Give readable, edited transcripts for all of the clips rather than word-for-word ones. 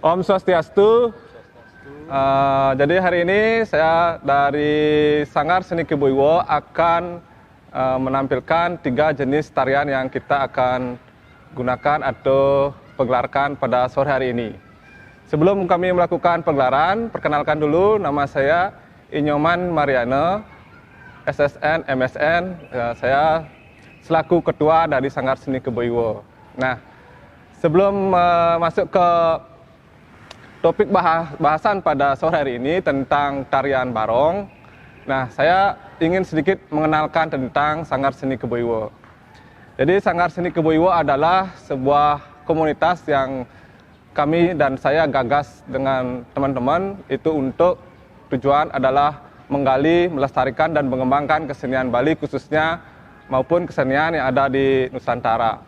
Om Swastiastu. Jadi hari ini saya dari Sanggar Seni Kebuywo akan menampilkan 3 jenis tarian yang kita akan gunakan atau pergelarkan pada sore hari ini. Sebelum kami melakukan pergelaran, perkenalkan dulu, nama saya Inyoman Mariana, SSN, MSN. Saya selaku ketua dari Sanggar Seni Kebuywo. Nah, sebelum masuk ke topik bahasan pada sore hari ini tentang tarian barong, nah saya ingin sedikit mengenalkan tentang Sanggar Seni Kebuywo. Jadi Sanggar Seni Kebuywo adalah sebuah komunitas yang kami dan saya gagas dengan teman-teman itu untuk tujuan adalah menggali, melestarikan dan mengembangkan kesenian Bali khususnya maupun kesenian yang ada di Nusantara.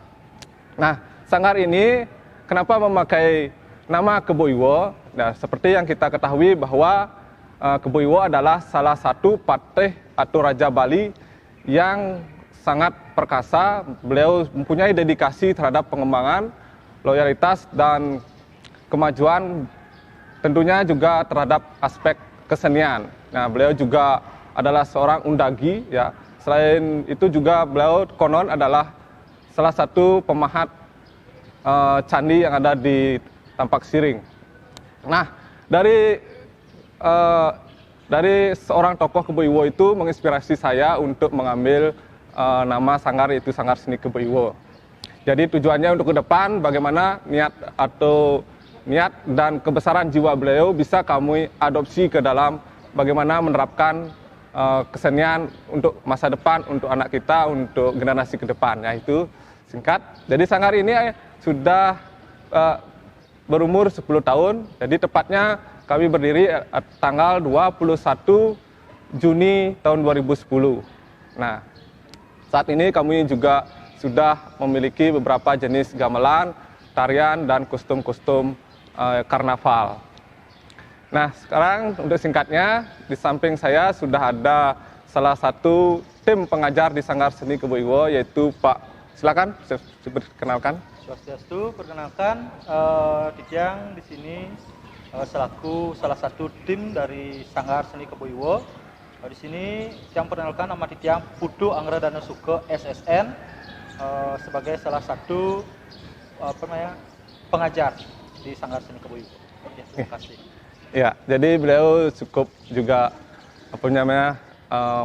Nah, sanggar ini kenapa memakai nama Kebuywo? Nah, seperti yang kita ketahui bahwa Kebuywo adalah salah satu patih atau Raja Bali yang sangat perkasa. Beliau mempunyai dedikasi terhadap pengembangan, loyalitas dan kemajuan, tentunya juga terhadap aspek kesenian. Nah, beliau juga adalah seorang undagi, ya. Selain itu juga beliau konon adalah salah satu pemahat candi yang ada di Tampak Siring. Nah, dari seorang tokoh Kebuywo itu menginspirasi saya untuk mengambil nama sanggar, yaitu Sanggar Seni Kebuywo. Jadi tujuannya untuk ke depan bagaimana niat dan kebesaran jiwa beliau bisa kami adopsi ke dalam bagaimana menerapkan kesenian untuk masa depan, untuk anak kita, untuk generasi ke depan. Yaitu singkat. Jadi sanggar ini sudah berumur 10 tahun. Jadi tepatnya kami berdiri tanggal 21 Juni tahun 2010. Nah, saat ini kami juga sudah memiliki beberapa jenis gamelan, tarian, dan kostum-kostum karnaval. Nah, sekarang untuk singkatnya, di samping saya sudah ada salah satu tim pengajar di Sanggar Seni Kebuywo, yaitu Pak, silakan diperkenalkan. Swastiastu, perkenalkan, Ditjang di sini selaku salah satu tim dari Sanggar Seni Kebuywo. Di sini yang perkenalkan nama Ditjang Putu Anggradana Suke SSN sebagai salah satu pengajar di Sanggar Seni Kebuywo. Oke, terima kasih. Ya, jadi beliau cukup juga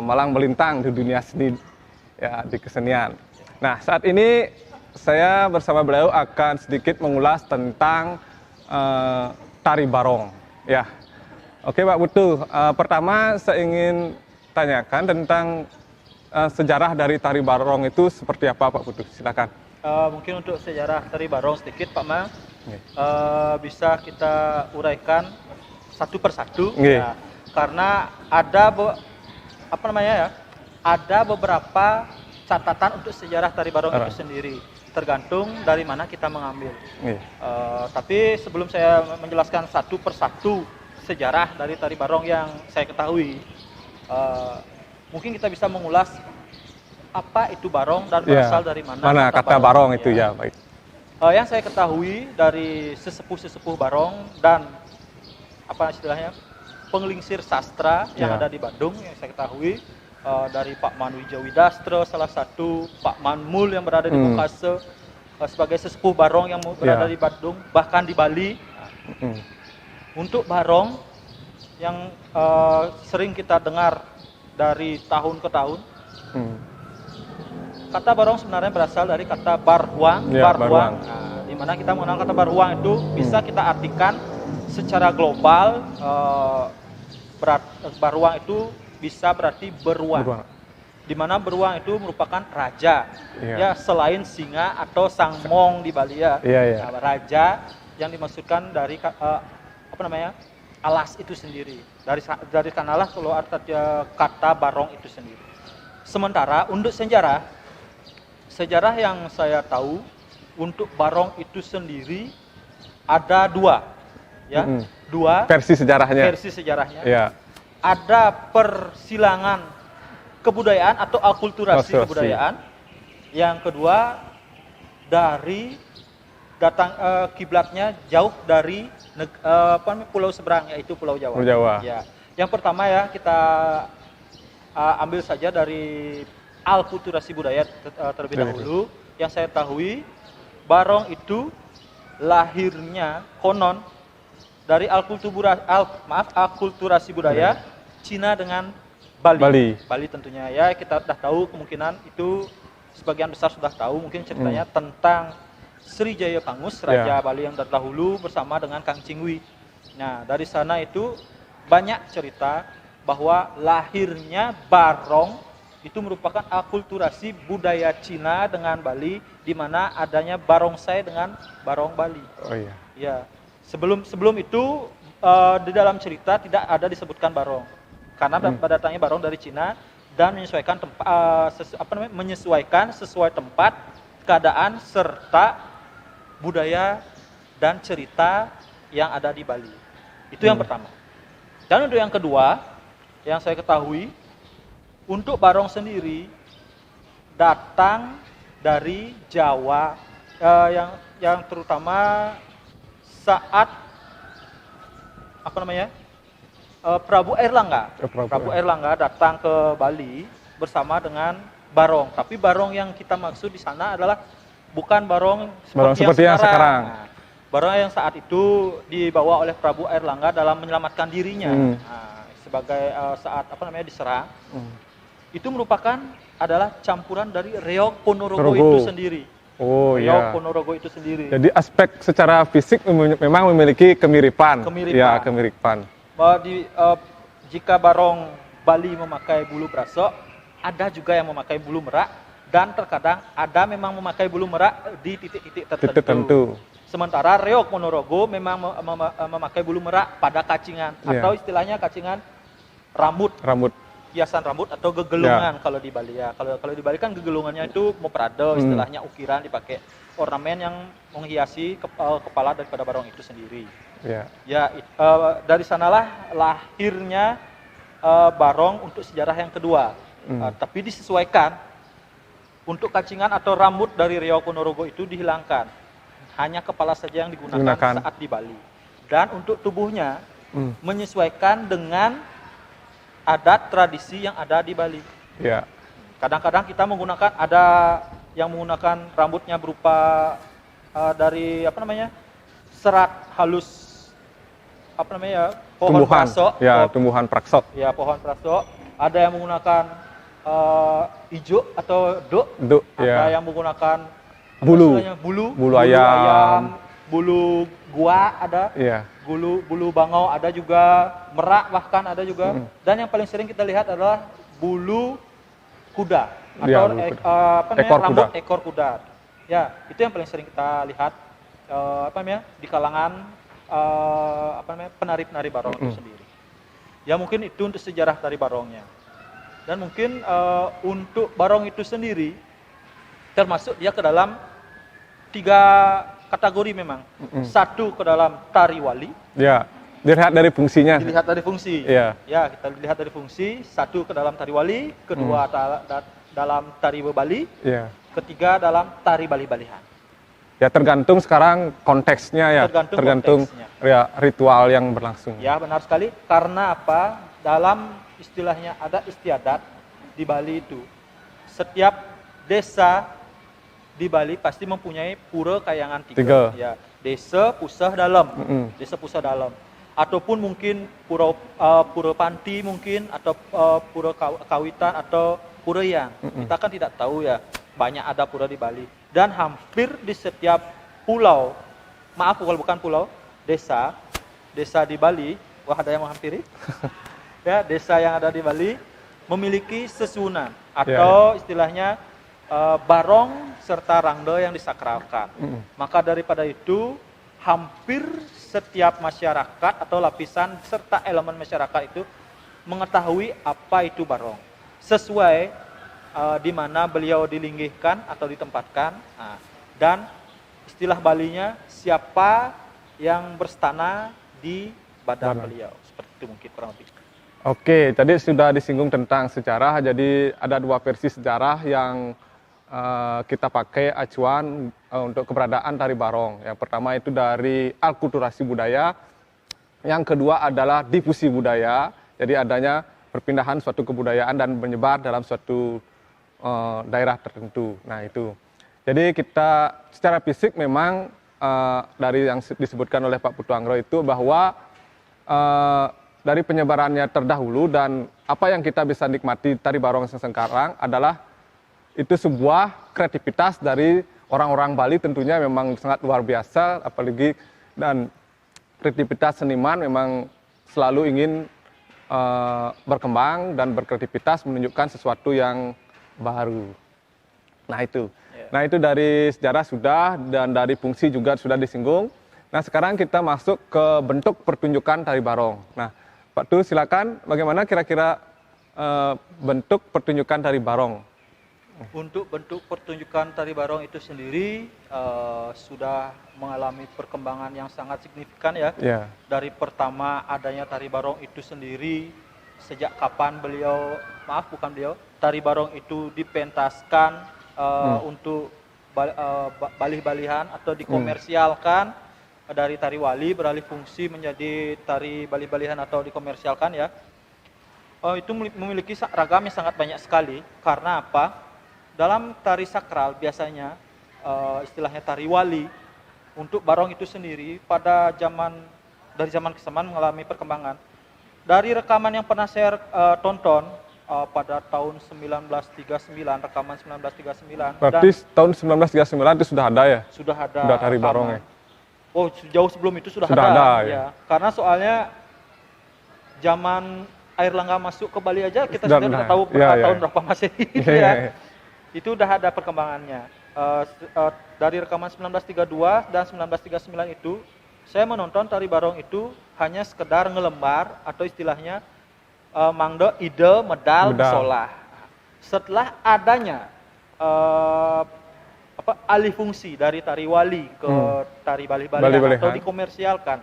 malang melintang di dunia seni, ya, di kesenian. Nah, saat ini saya bersama beliau akan sedikit mengulas tentang tari barong. Ya, oke Pak Putu. Pertama saya ingin tanyakan tentang sejarah dari tari barong itu seperti apa Pak Putu? Silakan. Mungkin untuk sejarah tari barong sedikit Pak Ma, bisa kita uraikan satu persatu. Ya, karena ada ada beberapa catatan untuk sejarah tari barong itu sendiri, tergantung dari mana kita mengambil. Tapi sebelum saya menjelaskan satu persatu sejarah dari tari barong yang saya ketahui, mungkin kita bisa mengulas apa itu barong dan berasal dari mana kata barong itu, ya baik. Yang saya ketahui dari sesepuh-sesepuh barong dan penglingsir sastra yang ada di Bandung, yang saya ketahui dari Pak Man Wijawidastra, salah satu Pak Man Mul yang berada di Bokase, sebagai sesepuh barong yang berada di Bandung, bahkan di Bali. Untuk barong yang sering kita dengar dari tahun ke tahun, kata barong sebenarnya berasal dari kata barhuang. Barhuang. Nah, di mana kita mengenal kata barhuang itu bisa kita artikan secara global. Barhuang itu bisa berarti beruang. Di mana beruang itu merupakan raja. Ya, selain singa atau sangmong di Bali, ya. Nah, raja yang dimaksudkan dari alas itu sendiri. Dari sanalah keluar kata barong itu sendiri. Sementara untuk sejarah yang saya tahu untuk barong itu sendiri ada dua, ya, dua versi sejarahnya. Ya. Ada persilangan kebudayaan atau akulturasi kebudayaan. Yang kedua dari kiblatnya jauh dari pulau seberang, yaitu Pulau Jawa. Pulau Jawa. Ya. Yang pertama ya kita ambil saja dari alkulturasi budaya terlebih dahulu. Yang saya tahui, barong itu lahirnya konon dari akulturasi budaya Cina dengan Bali. Bali tentunya ya, kita sudah tahu, kemungkinan itu sebagian besar sudah tahu mungkin ceritanya tentang Sri Jaya Pangus, Raja Bali yang terdahulu bersama dengan Kang Chingwi. Nah, dari sana itu banyak cerita bahwa lahirnya barong itu merupakan akulturasi budaya Cina dengan Bali, di mana adanya barongsai dengan barong Bali. Oh iya. Ya, sebelum itu di dalam cerita tidak ada disebutkan barong, karena datangnya barong dari Cina dan menyesuaikan menyesuaikan sesuai tempat, keadaan serta budaya dan cerita yang ada di Bali. Itu yang pertama. Dan untuk yang kedua, yang saya ketahui, untuk barong sendiri datang dari Jawa, yang terutama saat Prabu Airlangga. Prabu Airlangga datang ke Bali bersama dengan barong. Tapi barong yang kita maksud di sana adalah bukan barong seperti yang sekarang. Nah, barong yang saat itu dibawa oleh Prabu Airlangga dalam menyelamatkan dirinya. Nah, sebagai saat diserang. Itu merupakan adalah campuran dari reog Ponorogo itu sendiri. Oh iya. Ponorogo itu sendiri. Jadi aspek secara fisik memang memiliki kemiripan. Ya, kemiripan. Jika barong Bali memakai bulu brasok, ada juga yang memakai bulu merak, dan terkadang ada memang memakai bulu merak di titik-titik tertentu. Sementara reog Ponorogo memang memakai bulu merak pada kacingan, atau istilahnya kacingan rambut. Hiasan rambut atau gegelungan kalau di Bali ya. Kalau di Bali kan gegelungannya itu moprado, istilahnya ukiran, dipakai ornamen yang menghiasi kepala daripada barong itu sendiri. Dari sanalah lahirnya barong untuk sejarah yang kedua. Tapi disesuaikan, untuk kacingan atau rambut dari reog Ponorogo itu dihilangkan. Hanya kepala saja yang digunakan saat di Bali. Dan untuk tubuhnya menyesuaikan dengan adat tradisi yang ada di Bali. Ya. Kadang-kadang kita menggunakan, ada yang menggunakan rambutnya berupa dari serat halus pohon praksok. Ya, tumbuhan praksok. Ya, pohon praksok. Ada yang menggunakan ijuk atau duk. Ada yang menggunakan bulu ayam, bulu gua ada. Iya. Bulu bangau ada juga, merak bahkan ada juga. Dan yang paling sering kita lihat adalah bulu kuda atau rambut ekor kuda. Ya, itu yang paling sering kita lihat di kalangan penari-penari barong itu sendiri. Ya, mungkin itu untuk sejarah dari barongnya. Dan mungkin untuk barong itu sendiri termasuk dia ke dalam 3 kategori memang. Satu ke dalam tari wali. Ya, dilihat dari fungsinya. Dilihat dari fungsi. Ya, kita lihat dari fungsi. Satu ke dalam tari wali, kedua dalam tari bebali, ketiga dalam tari bali-balihan. Ya, tergantung sekarang konteksnya ya. Tergantung ya, ritual yang berlangsung. Ya, benar sekali. Karena apa? Dalam istilahnya ada istiadat di Bali itu. Setiap desa di Bali pasti mempunyai pura kayangan 3. Ya, desa pusah dalam. Desa pusah dalam. Ataupun mungkin pura panti mungkin, atau pura kawitan atau pura yang. Kita kan tidak tahu ya, banyak ada pura di Bali. Dan hampir di setiap pulau, maaf kalau bukan pulau, desa di Bali, wah ada yang menghampiri. Ya, desa yang ada di Bali memiliki sesunan atau istilahnya barong serta rangda yang disakralkan. Maka daripada itu, hampir setiap masyarakat atau lapisan serta elemen masyarakat itu mengetahui apa itu barong, sesuai di mana beliau dilinggihkan atau ditempatkan. Dan istilah Balinya, siapa yang berstana di badan beliau. Seperti itu mungkin kurang lebih. Oke, tadi sudah disinggung tentang sejarah. Jadi ada 2 versi sejarah yang kita pakai acuan untuk keberadaan tari barong. Yang pertama itu dari alkulturasi budaya, yang kedua adalah difusi budaya, jadi adanya perpindahan suatu kebudayaan dan menyebar dalam suatu daerah tertentu. Nah itu. Jadi kita secara fisik memang dari yang disebutkan oleh Pak Putu Anggro itu bahwa dari penyebarannya terdahulu dan apa yang kita bisa nikmati tari barong sekarang adalah itu sebuah kreativitas dari orang-orang Bali, tentunya memang sangat luar biasa, apalagi dan kreativitas seniman memang selalu ingin berkembang dan berkreativitas menunjukkan sesuatu yang baru. Nah itu. Nah itu dari sejarah sudah dan dari fungsi juga sudah disinggung. Nah sekarang kita masuk ke bentuk pertunjukan tari barong. Nah Pak Tu silakan, bagaimana kira-kira bentuk pertunjukan tari barong? Untuk bentuk pertunjukan tari barong itu sendiri sudah mengalami perkembangan yang sangat signifikan ya. Yeah. Dari pertama adanya tari barong itu sendiri, sejak kapan tari barong itu dipentaskan untuk balih-balihan atau dikomersialkan dari tari wali beralih fungsi menjadi tari balih-balihan atau dikomersialkan ya. Itu memiliki ragam yang sangat banyak sekali. Karena apa? Dalam tari sakral biasanya istilahnya tari wali untuk barong itu sendiri dari zaman ke zaman mengalami perkembangan. Dari rekaman yang pernah saya tonton pada tahun 1939, rekaman 1939. Berarti tahun 1939 itu sudah ada ya? Sudah ada. Sudah tari barong ya? Oh, jauh sebelum itu sudah ada ya. Karena soalnya zaman air langga masuk ke Bali aja kita sudah tahu tahun berapa Masehi ya. Itu udah ada perkembangannya. Dari rekaman 1932 dan 1939 itu, saya menonton tari barong itu hanya sekedar ngelembar atau istilahnya mangdo ide medal solah. Setelah adanya alih fungsi dari tari wali ke tari balih-balihan atau dikomersialkan.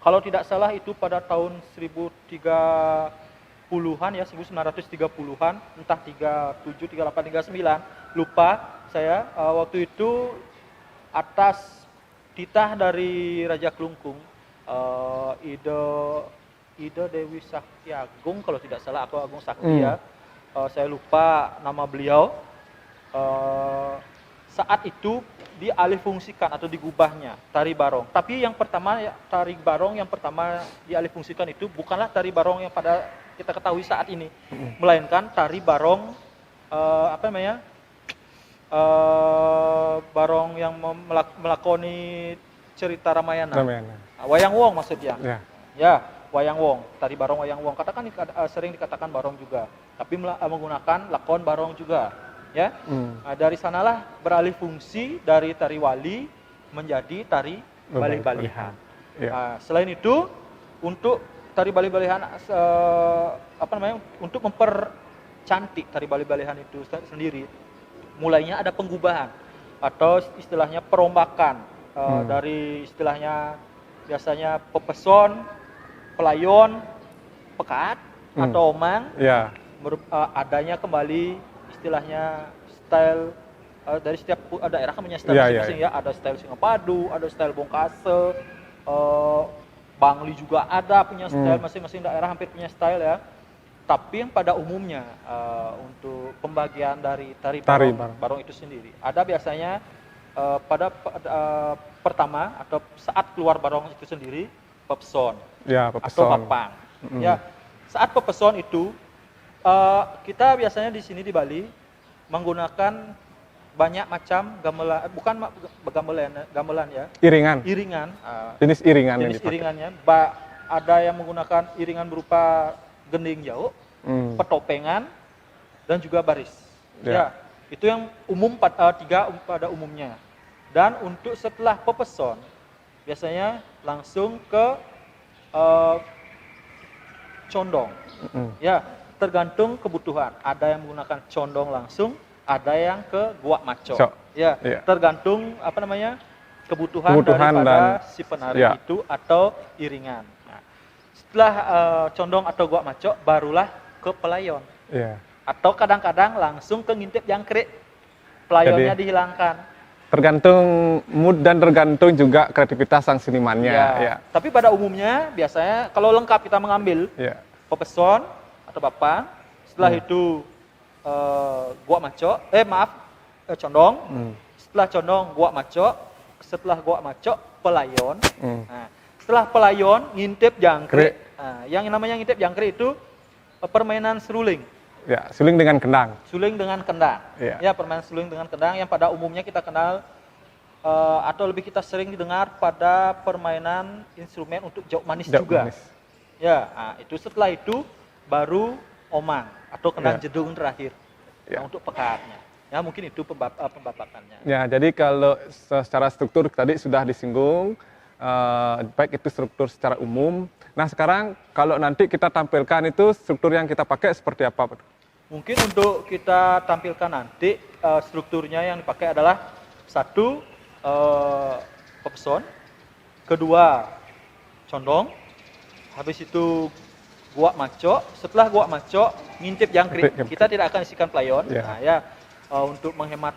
Kalau tidak salah itu pada tahun 1030-an ya, 1930-an, entah 37, 38, 39, lupa saya. Waktu itu atas titah dari Raja Klungkung, Ide Dewi Sakti Agung kalau tidak salah, atau Agung Sakti ya, saya lupa nama beliau. Saat itu dialihfungsikan atau digubahnya tari barong. Tapi yang pertama tari barong yang pertama dialihfungsikan itu bukanlah tari barong yang pada kita ketahui saat ini, melainkan tari barong barong yang melakoni cerita Ramayana. Wayang Wong maksudnya. Ya, wayang wong, tari barong wayang wong. Katakan sering dikatakan barong juga, tapi menggunakan lakon barong juga. Ya, dari sanalah beralih fungsi dari tari wali menjadi tari balih-balihan. Selain itu, untuk tari balih-balihan untuk mempercantik tari balih-balihan itu sendiri, mulainya ada penggubahan atau istilahnya perombakan dari istilahnya biasanya pepeson, pelayon, pekat atau omang, adanya kembali istilahnya style dari setiap daerah kan punya style masing-masing ya. Ada style Singapadu, ada style Bongkase, Bangli juga ada punya style, masing-masing daerah hampir punya style ya. Tapi yang pada umumnya untuk pembagian dari tari barong itu sendiri, ada biasanya pada pertama atau saat keluar barong itu sendiri pepeson, atau bapang. Ya, saat pepeson itu kita biasanya di sini di Bali menggunakan banyak macam gamelan, bukan gamelan ya. Iringan. Jenis iringan. Jenis iringannya. Ada yang menggunakan iringan berupa gending jauh, petopengan, dan juga baris. Ya, itu yang umum tiga pada umumnya. Dan untuk setelah pepeson, biasanya langsung ke condong. Ya. Tergantung kebutuhan. Ada yang menggunakan condong langsung, ada yang ke guak maco. Ya, tergantung kebutuhan daripada si penari itu atau iringan. Nah, setelah condong atau guak maco, barulah ke pelayon. Atau kadang-kadang langsung ke ngintip jangkrik. Pelayonnya dihilangkan. Tergantung mood dan tergantung juga kreativitas sang senimannya. Ya. Tapi pada umumnya biasanya kalau lengkap kita mengambil pepeson atau papan, setelah itu gua maco, condong. Setelah condong gua maco, setelah gua maco pelayon. Nah, setelah pelayon ngintip jangkrik. Nah, yang namanya ngintip jangkrik itu permainan seruling. Ya, suling dengan kendang. Suling dengan kendang. Ya, permainan suling dengan kendang yang pada umumnya kita kenal atau lebih kita sering didengar pada permainan instrumen untuk jawab manis juga. Manis. Ya, nah, itu setelah itu baru omang atau kendang jedung terakhir untuk pekatnya. Ya, mungkin itu pembabakannya. Ya, jadi kalau secara struktur tadi sudah disinggung, baik itu struktur secara umum. Nah, sekarang kalau nanti kita tampilkan itu struktur yang kita pakai seperti apa? Mungkin untuk kita tampilkan nanti strukturnya yang dipakai adalah satu pepeson, kedua condong, habis itu guak maco, setelah guak maco ngintip jangkrik. Kita tidak akan isikan pelayon. Nah, ya untuk menghemat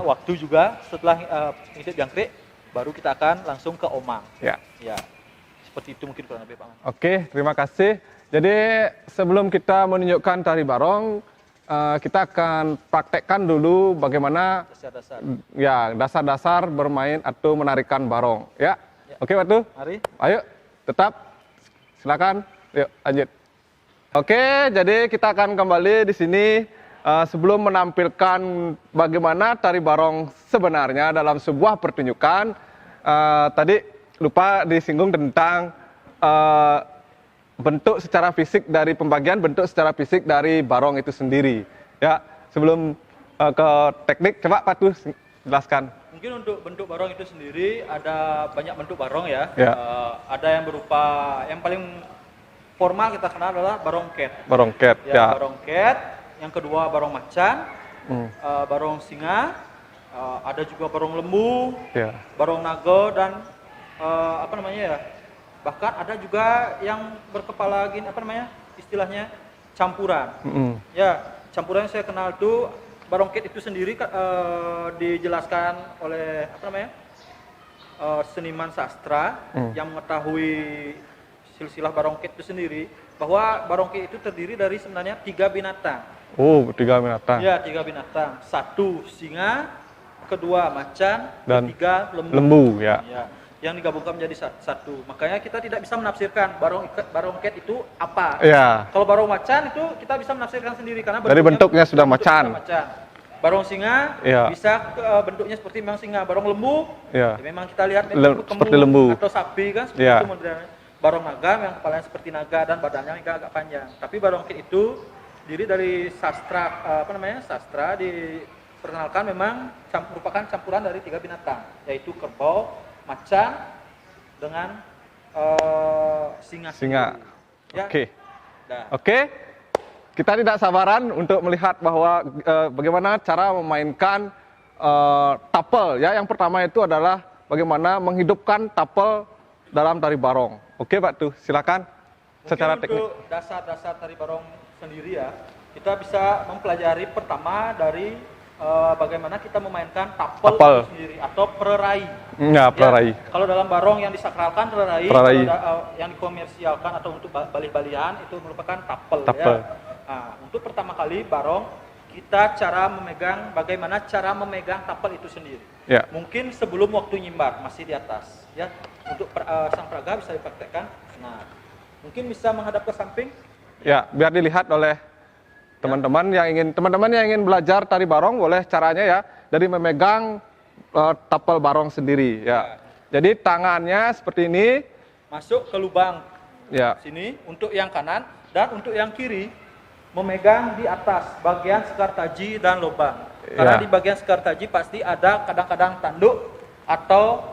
waktu juga setelah ngintip jangkrik baru kita akan langsung ke omang. Ya. Seperti itu mungkin kurang lebih Pak. Oke, terima kasih. Jadi sebelum kita menunjukkan tari barong, kita akan praktekkan dulu bagaimana dasar-dasar bermain atau menarikan barong. Ya. Oke, Batu? Mari. Ayo, tetap. Silakan. Yuk, lanjut. Oke, jadi kita akan kembali di sini sebelum menampilkan bagaimana tari barong sebenarnya dalam sebuah pertunjukan. Tadi lupa disinggung tentang bentuk secara fisik dari pembagian bentuk secara fisik dari barong itu sendiri. Ya, sebelum ke teknik, coba Pak Tuh jelaskan. Mungkin untuk bentuk barong itu sendiri ada banyak bentuk barong ya. Ada yang berupa yang paling formal kita kenal adalah barongket. Barongket, ya. Barongket. Yang kedua barong macan, barong singa, ada juga barong lembu, barong naga dan bahkan ada juga yang berkepala gini, istilahnya campuran. Ya, campuran yang saya kenal itu barongket itu sendiri dijelaskan oleh seniman sastra yang mengetahui silsilah barongket itu sendiri, bahwa barongket itu terdiri dari sebenarnya 3 binatang. Oh, 3 binatang. Ya, 3 binatang. 1 singa, kedua macan, dan ketiga lembu. Ya. Yang digabungkan menjadi satu. Makanya kita tidak bisa menafsirkan barongket itu apa. Ya. Kalau barong macan itu kita bisa menafsirkan sendiri karena dari bentuknya sudah macan. Barong singa bisa bentuknya seperti memang singa. Barong lembu, memang kita lihat seperti lembu atau sapi kan seperti itu modelnya. Barong naga yang kepalanya seperti naga dan badannya agak panjang. Tapi barongket itu diri dari sastra sastra diperkenalkan memang merupakan campuran dari 3 binatang, yaitu kerbau, macan dengan singa. Ya. Oke. Kita tidak sabaran untuk melihat bahwa bagaimana cara memainkan tapel. Ya, yang pertama itu adalah bagaimana menghidupkan tapel dalam tari barong. Oke, Pak Tuh, silakan. Secara teknik. Untuk dasar-dasar tari barong sendiri ya, kita bisa mempelajari pertama dari bagaimana kita memainkan tapel itu sendiri atau pererai. Ya, pererai. Kalau dalam barong yang disakralkan pererai. Yang dikomersialkan atau untuk balih-balihan itu merupakan tapel. Ya. Nah, untuk pertama kali barong kita bagaimana cara memegang tapel itu sendiri. Ya. Mungkin sebelum waktu nyimbar masih di atas. Ya, untuk sang praga bisa dipraktekkan. Nah, mungkin bisa menghadap ke samping. Ya, biar dilihat oleh teman-teman yang ingin belajar tari barong, boleh caranya ya dari memegang tapel barong sendiri. Ya. Jadi tangannya seperti ini masuk ke lubang sini untuk yang kanan, dan untuk yang kiri memegang di atas bagian sekar taji dan lubang. Karena di bagian sekar taji pasti ada kadang-kadang tanduk atau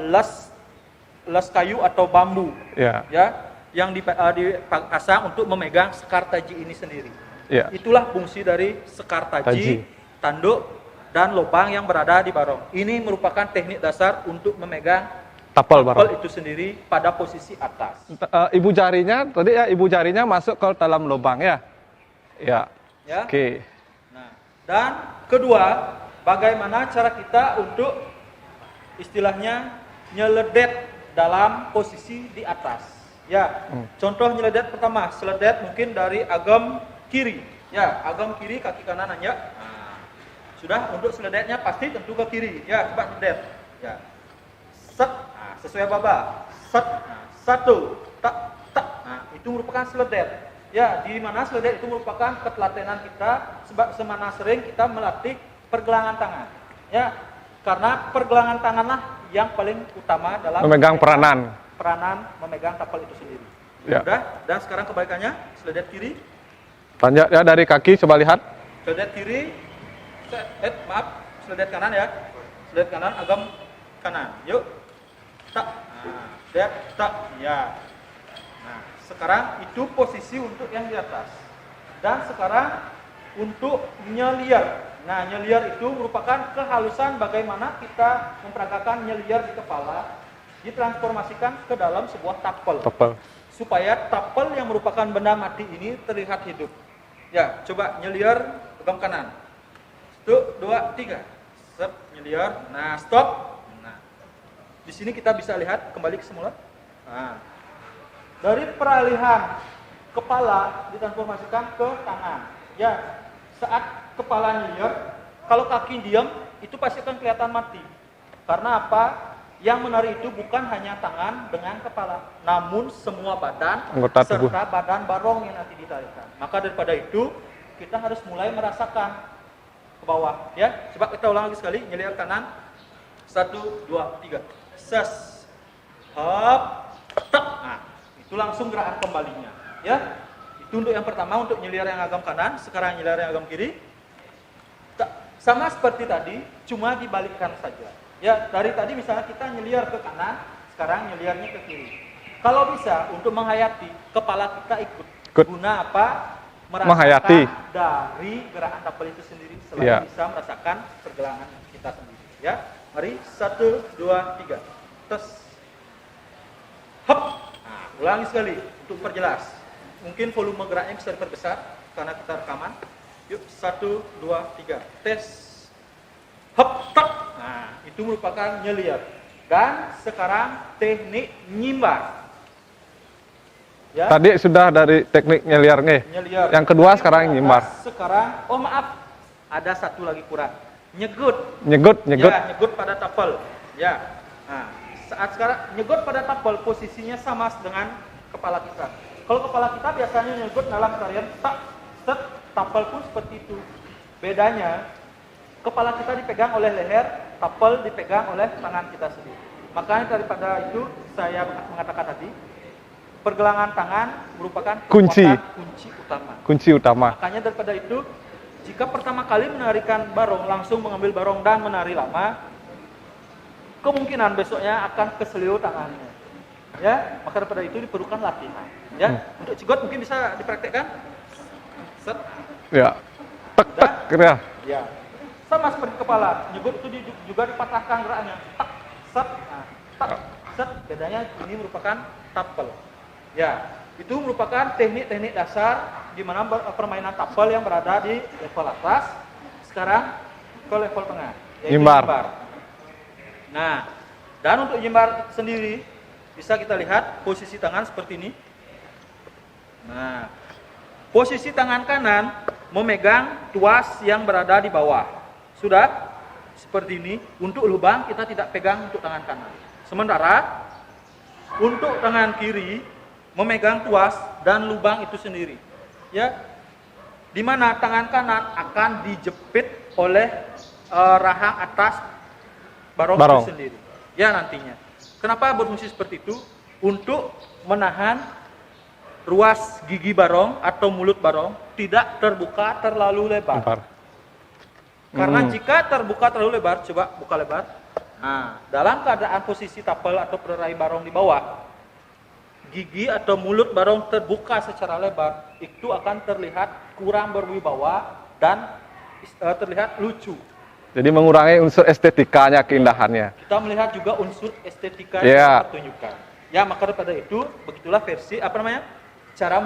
les kayu atau bambu. Yang dipasang untuk memegang sekar taji ini sendiri. Itulah fungsi dari sekar taji, tanduk, dan lubang yang berada di barong. Ini merupakan teknik dasar untuk memegang tapel itu sendiri pada posisi atas. Ibu jarinya masuk ke dalam lubang ya. Oke. Nah, dan kedua bagaimana cara kita untuk istilahnya nyeledet dalam posisi di atas. Ya, contoh nyeledet pertama, seledet mungkin dari agam kiri. Ya, agam kiri kaki kanan hanya. Nah, sudah untuk seledetnya pasti tentu ke kiri. Ya, coba seledet. Ya. Set, nah, sesuai baba. Set, nah, satu, tak, tak. Nah, itu merupakan seledet. Ya, di mana seledet itu merupakan ketelatenan kita sebab semana sering kita melatih pergelangan tangan. Ya, karena pergelangan tanganlah yang paling utama dalam Memegang peranan memegang tapal itu sendiri. Ya. Sudah, dan sekarang kebalikannya, seledet kiri. Lanjut ya dari kaki, coba lihat. Seledet kiri, seledet kanan ya. Seledet kanan, agam kanan. Yuk, tak, nah, seledet, tak, ya. Nah, sekarang itu posisi untuk yang di atas. Dan sekarang untuk nyeliar. Nah, nyeliar itu merupakan kehalusan bagaimana kita memperagakan nyeliar di kepala, ditransformasikan ke dalam sebuah tapel. Supaya tapel yang merupakan benda mati ini terlihat hidup. Ya, coba nyeliar, pegang kanan. 1, 2, 3. Set, nyeliar. Nah, stop. Nah, di sini kita bisa lihat kembali ke semula. Nah, dari peralihan kepala ditransformasikan ke tangan. Ya, saat kepala nyeliar, kalau kaki diam, itu pasti akan kelihatan mati. Karena apa? Yang menarik itu bukan hanya tangan dengan kepala, namun semua badan anggota tubuh serta badan barong yang nanti ditarikkan. Maka daripada itu, kita harus mulai merasakan ke bawah. Ya, coba kita ulang lagi sekali. Nyeliar kanan. 1, 2, 3. Ses. Hop. Tak. Nah, itu langsung gerakan kembalinya. Ya, itu untuk yang pertama, untuk nyeliar yang agam kanan. Sekarang nyeliar yang agam kiri. Tak. Sama seperti tadi, cuma dibalikkan saja. Ya, dari tadi misalnya kita nyeliar ke kanan, sekarang nyeliarnya ke kiri. Kalau bisa, untuk menghayati, kepala kita ikut. Guna apa? Menghayati dari gerakan tapel itu sendiri, selain bisa merasakan pergelangan kita sendiri. Ya, mari 1, 2, 3. Tes. Hop. Nah, ulangi sekali untuk perjelas. Mungkin volume geraknya bisa diperbesar karena kita rekaman. Yuk, 1, 2, 3. Tes. Hop, tak. Nah, itu merupakan nyeliar. Dan sekarang teknik nyimbar. Ya. Tadi sudah dari teknik nyeliar nih. Yang kedua sekarang nyimbar. Sekarang, oh maaf, ada satu lagi kurang. Nyegut. Ya, nyegut pada tapel. Ya. Nah, saat sekarang nyegut pada tapel posisinya sama dengan kepala kita. Kalau kepala kita biasanya nyegut dalam tarian tak, set, tapel pun seperti itu. Bedanya, kepala kita dipegang oleh leher, tapel dipegang oleh tangan kita sendiri. Makanya daripada itu saya mengatakan tadi, pergelangan tangan merupakan kunci utama. Makanya daripada itu, jika pertama kali menarikan barong, langsung mengambil barong dan menari lama, kemungkinan besoknya akan keselio tangannya. Ya, maka daripada itu diperlukan latihan. Ya, untuk cigot mungkin bisa dipraktekkan. Set. Ya. Tak. Ya. Sama seperti kepala, nyegut itu juga dipatahkan geraknya. Tak, set, nah, tak, set. Bedanya ini merupakan tapel. Ya, itu merupakan teknik-teknik dasar di mana permainan tapel yang berada di level atas. Sekarang ke level tengah, yaitu nyimbar. Nah, dan untuk nyimbar sendiri bisa kita lihat posisi tangan seperti ini. Nah, posisi tangan kanan memegang tuas yang berada di bawah. Sudah seperti ini. Untuk lubang kita tidak pegang untuk tangan kanan. Sementara untuk tangan kiri memegang tuas dan lubang itu sendiri. Ya, di mana tangan kanan akan dijepit oleh rahang atas barong itu sendiri. Ya, nantinya. Kenapa berfungsi seperti itu? Untuk menahan ruas gigi barong atau mulut barong tidak terbuka terlalu lebar. Karena jika terbuka terlalu lebar, coba buka lebar. Nah, dalam keadaan posisi tapel atau peraih barong di bawah, gigi atau mulut barong terbuka secara lebar, itu akan terlihat kurang berwibawa dan terlihat lucu. Jadi mengurangi unsur estetikanya, keindahannya. Kita melihat juga unsur estetika yang dipertunjukkan. Ya, maka daripada itu, begitulah versi cara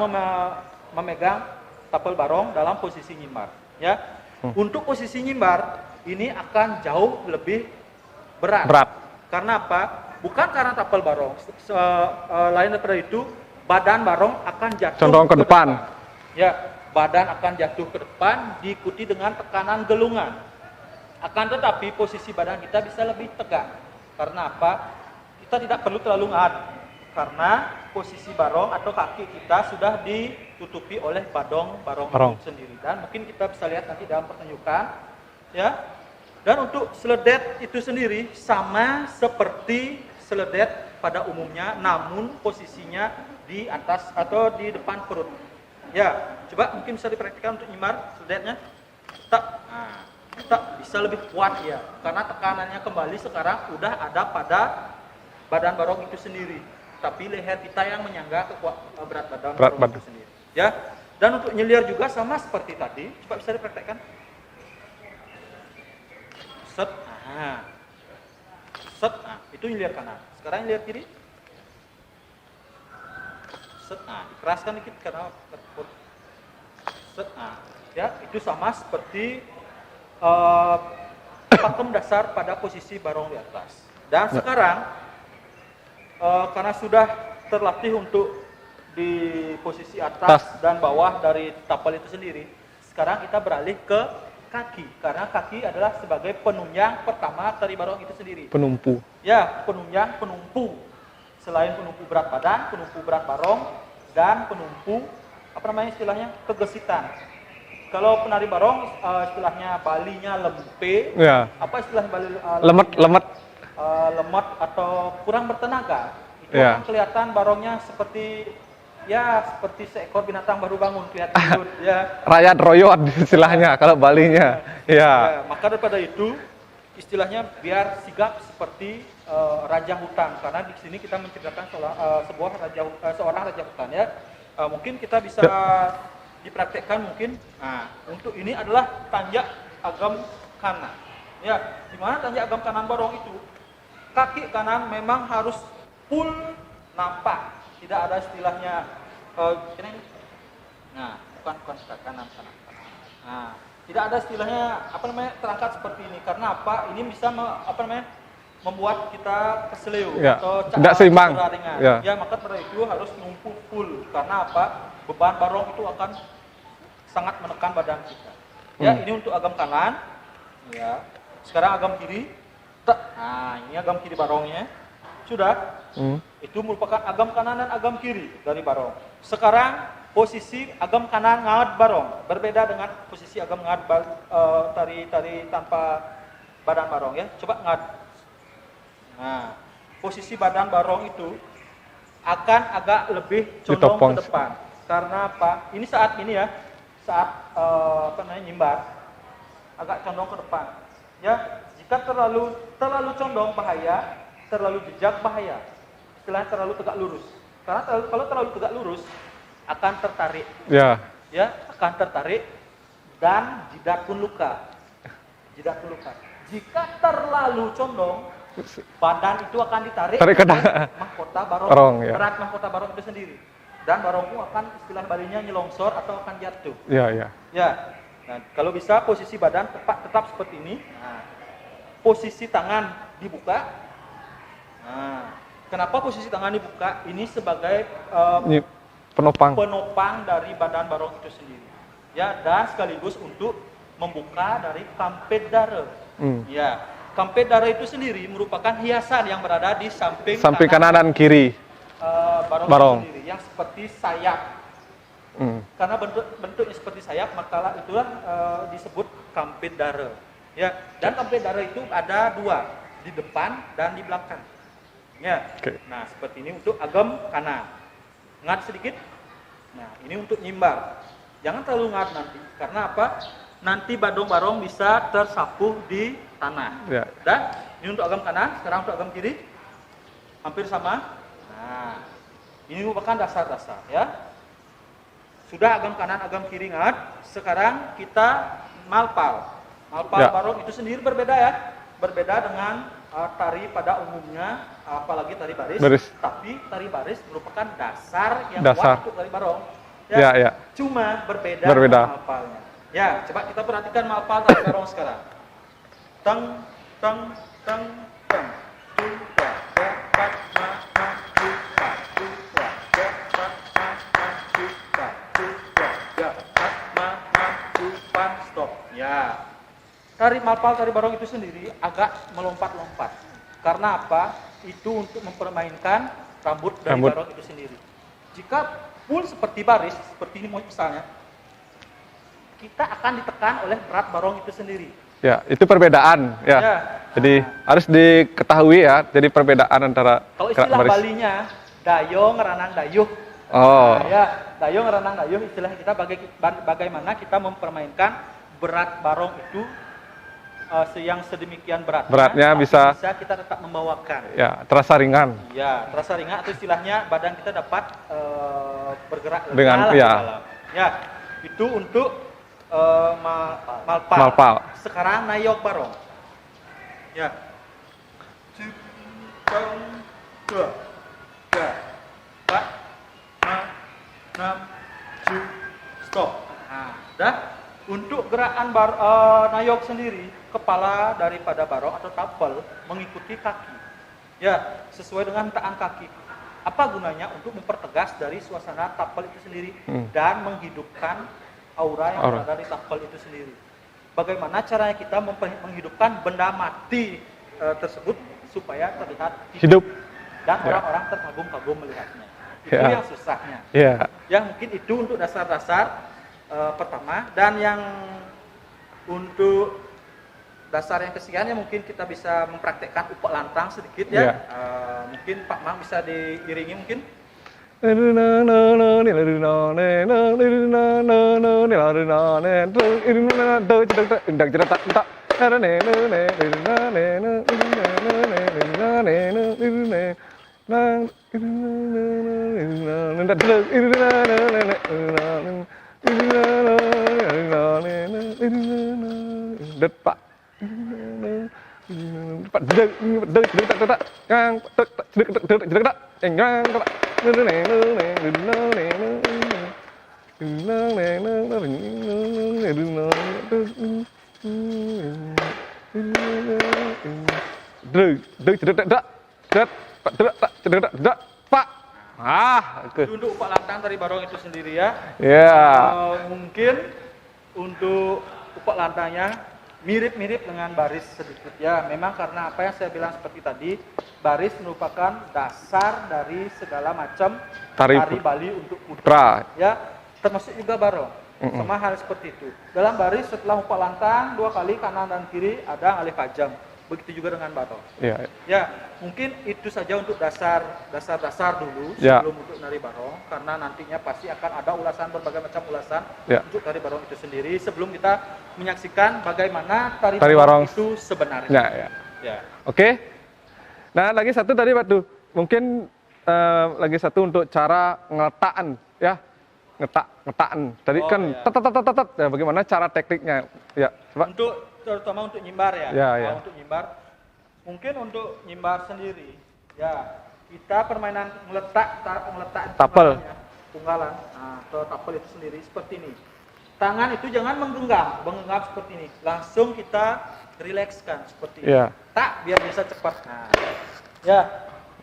memegang tapel barong dalam posisi nyimbar. Ya, untuk posisi nyimbar ini akan jauh lebih berat. Karena apa? Bukan karena tapal barong. Lain daripada itu, badan barong akan jatuh Condong ke depan. Ya, badan akan jatuh ke depan diikuti dengan tekanan gelungan. Akan tetapi posisi badan kita bisa lebih tegak. Karena apa? Kita tidak perlu terlalu ngadep. Karena posisi barong atau kaki kita sudah ditutupi oleh barong itu sendiri. Dan mungkin kita bisa lihat nanti dalam pertunjukan, ya. Dan untuk seledet itu sendiri sama seperti seledet pada umumnya, namun posisinya di atas atau di depan perut. Ya, coba mungkin bisa diperhatikan untuk nyimbar seledetnya. Tak bisa lebih kuat ya, karena tekanannya kembali sekarang udah ada pada badan barong itu sendiri. Tapi leher kita yang menyangga ke berat badan itu sendiri. Ya, dan untuk nyelir juga sama seperti tadi. Coba bisa diperhatikan. Set, set, itu nyelir kanan. Sekarang nyelir kiri. Set, dikeraskan dikit karena terput. Set, ya, itu sama seperti pakem dasar pada posisi barong di atas. Dan sekarang karena sudah terlatih untuk di posisi atas dan bawah dari tapal itu sendiri, sekarang kita beralih ke kaki, karena kaki adalah sebagai penunjang pertama tari barong itu sendiri. Penumpu. Ya, penunjang, penumpu. Selain penumpu berat badan, penumpu berat barong, dan penumpu apa namanya istilahnya kegesitan. Kalau penari barong istilahnya Balinya lempe. Ya. Apa istilahnya Bali? Lemet. Lemot atau kurang bertenaga, itu Ya. akan kelihatan barongnya seperti seekor binatang baru bangun kelihatan hidup, ya. Rakyat royot istilahnya kalau Balinya. Ya. Maka daripada itu istilahnya biar sigap seperti raja hutan, karena di sini kita menceritakan seorang raja hutan, ya. Mungkin kita bisa dipraktekkan mungkin. Nah, untuk ini adalah tanjak agam kanan. Ya, di mana tanjak agam kanan barong itu kaki kanan memang harus full nampak, tidak ada istilahnya ini. Nah, bukan kanan. Nah, tidak ada istilahnya terangkat seperti ini. Karena apa? Ini bisa membuat kita keseleo atau tidak seimbang. Ya, maka pada itu harus numpuk full. Karena apa? Beban barong itu akan sangat menekan badan kita. Ya, ini untuk agam kanan. Ya. Sekarang agam kiri. Nah, ini agam kiri barongnya. Sudah. Itu merupakan agam kanan dan agam kiri dari barong. Sekarang posisi agam kanan ngad barong berbeda dengan posisi agam ngad tari tanpa badan barong, ya. Coba ngad. Nah, posisi badan barong itu akan agak lebih condong ke depan. Karena apa? Ini saat nyimbar agak condong ke depan. Ya, jika terlalu condong bahaya, terlalu jejak bahaya. Istilahnya terlalu tegak lurus. Karena kalau terlalu tegak lurus akan tertarik. Ya. Ya, akan tertarik dan jidat pun luka. Jika terlalu condong, badan itu akan ditarik oleh mahkota barong, berat mahkota barong itu sendiri. Dan barong pun akan istilah Balinya nyelongsor atau akan jatuh. Ya. Nah, kalau bisa posisi badan tetap seperti ini. Nah, posisi tangan dibuka. Nah, kenapa posisi tangan dibuka? Ini sebagai penopang dari badan barong itu sendiri. Ya, dan sekaligus untuk membuka dari kampet dara. Ya, kampet dara itu sendiri merupakan hiasan yang berada di samping kanan dan kiri. Barong itu sendiri yang seperti sayap. Karena bentuknya seperti sayap, maka itulah disebut kampet dara. Ya, dan kampet dara itu ada dua, di depan dan di belakang. Ya. Nah, seperti ini untuk agam kanan. Ngad sedikit. Nah, ini untuk nyimbar. Jangan terlalu ngad nanti. Karena apa? Nanti barong bisa tersapu di tanah. Ya. Dan ini untuk agam kanan, sekarang untuk agam kiri. Hampir sama. Nah, ini merupakan dasar-dasar, ya. Sudah agam kanan, agam kiri ngad. Sekarang kita malpal. Malpal barong itu sendiri berbeda, ya. Berbeda dengan tari pada umumnya, apalagi tari baris. Tapi tari baris merupakan dasar yang kuat untuk tari barong. Ya. Cuma berbeda dengan malpalnya. Ya, coba kita perhatikan malpal tari barong sekarang. teng teng teng teng. Dua, dapat maju, satu, dua, dapat maju, satu, dua, dapat maju, pan, stop. Ya. Tari Malpal, tari barong itu sendiri agak melompat-lompat. Karena apa? Itu untuk mempermainkan rambut dari barong itu sendiri. Jika full seperti baris, seperti ini misalnya, kita akan ditekan oleh berat barong itu sendiri. Ya, itu perbedaan ya. Ya. Jadi harus diketahui ya. Jadi perbedaan antara Kalau gerak istilah baris. Balinya, dayong ranang dayuh. Oh. Nah, ya, dayong ranang dayuh istilah kita bagaimana kita mempermainkan berat barong itu yang sedemikian beratnya bisa kita tetap membawakan. Ya, terasa ringan. Ya, terasa ringan atau istilahnya badan kita dapat bergerak Dengan lebih ya. dalam. Ya, itu untuk Malpal. Malpal. Sekarang nayok barong. Ya. Dua, tiga, empat, enam, tujuh, stop. Nah, dah. Untuk gerakan nayok sendiri, kepala daripada barong atau tapel mengikuti kaki. Ya, sesuai dengan hentakan kaki. Apa gunanya? Untuk mempertegas dari suasana tapel itu sendiri dan menghidupkan aura yang berada di tapel itu sendiri. Bagaimana caranya kita menghidupkan benda mati tersebut supaya terlihat hidup dan orang-orang terkagum-kagum melihatnya. Itu yang susahnya. Ya, mungkin itu untuk dasar-dasar pertama, dan yang untuk dasar yang kesekiannya mungkin kita bisa mempraktekkan upok lantang sedikit ya. Mungkin Pak Mang bisa diiringi mungkin. Depak. Untuk upok lantang dari barong itu sendiri ya. Mungkin untuk upok lantangnya mirip-mirip dengan baris sedikit ya. Memang karena apa yang saya bilang seperti tadi, baris merupakan dasar dari segala macam tari Bali untuk putra ya, termasuk juga barong. Sama hal seperti itu. Dalam baris setelah upok lantang 2 kali kanan dan kiri ada alih kajam. Begitu juga dengan barong. Ya, mungkin itu saja untuk dasar dulu sebelum untuk nari barong, karena nantinya pasti akan ada ulasan, berbagai macam ulasan untuk tari barong itu sendiri sebelum kita menyaksikan bagaimana tari barong itu sebenarnya. Oke. Nah, lagi satu tadi Batu. Mungkin lagi satu untuk cara ngeletaan ya. Ngetakan. Tadi kan tet ya, bagaimana cara tekniknya? Ya, coba. Terutama untuk nyimbar ya. Untuk nyimbar, mungkin untuk nyimbar sendiri ya, kita permainan ngeletak tapel tunggalan atau tapel itu sendiri seperti ini. Tangan itu jangan menggenggam seperti ini, langsung kita rilekskan seperti ini. Tak, biar bisa cepat.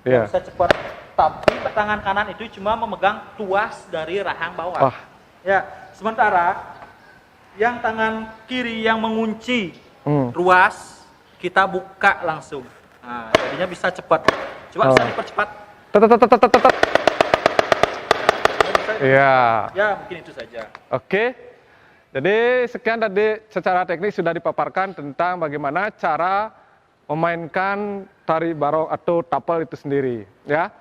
Bisa cepat. Tapi tangan kanan itu cuma memegang tuas dari rahang bawah. Sementara yang tangan kiri yang mengunci ruas, kita buka langsung. Nah, jadinya bisa cepat. Coba bisa dipercepat. Ya, mungkin itu saja. Oke. Jadi sekian tadi secara teknis sudah dipaparkan tentang bagaimana cara memainkan tari barong atau tapel itu sendiri. Ya.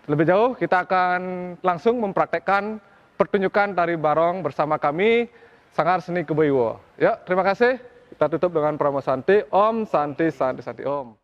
Lebih jauh kita akan langsung mempraktekkan pertunjukan tari barong bersama kami Sanggar Seni Keboiwo. Ya, terima kasih. Kita tutup dengan Pramo Santi. Om Santi Santi Santi Om.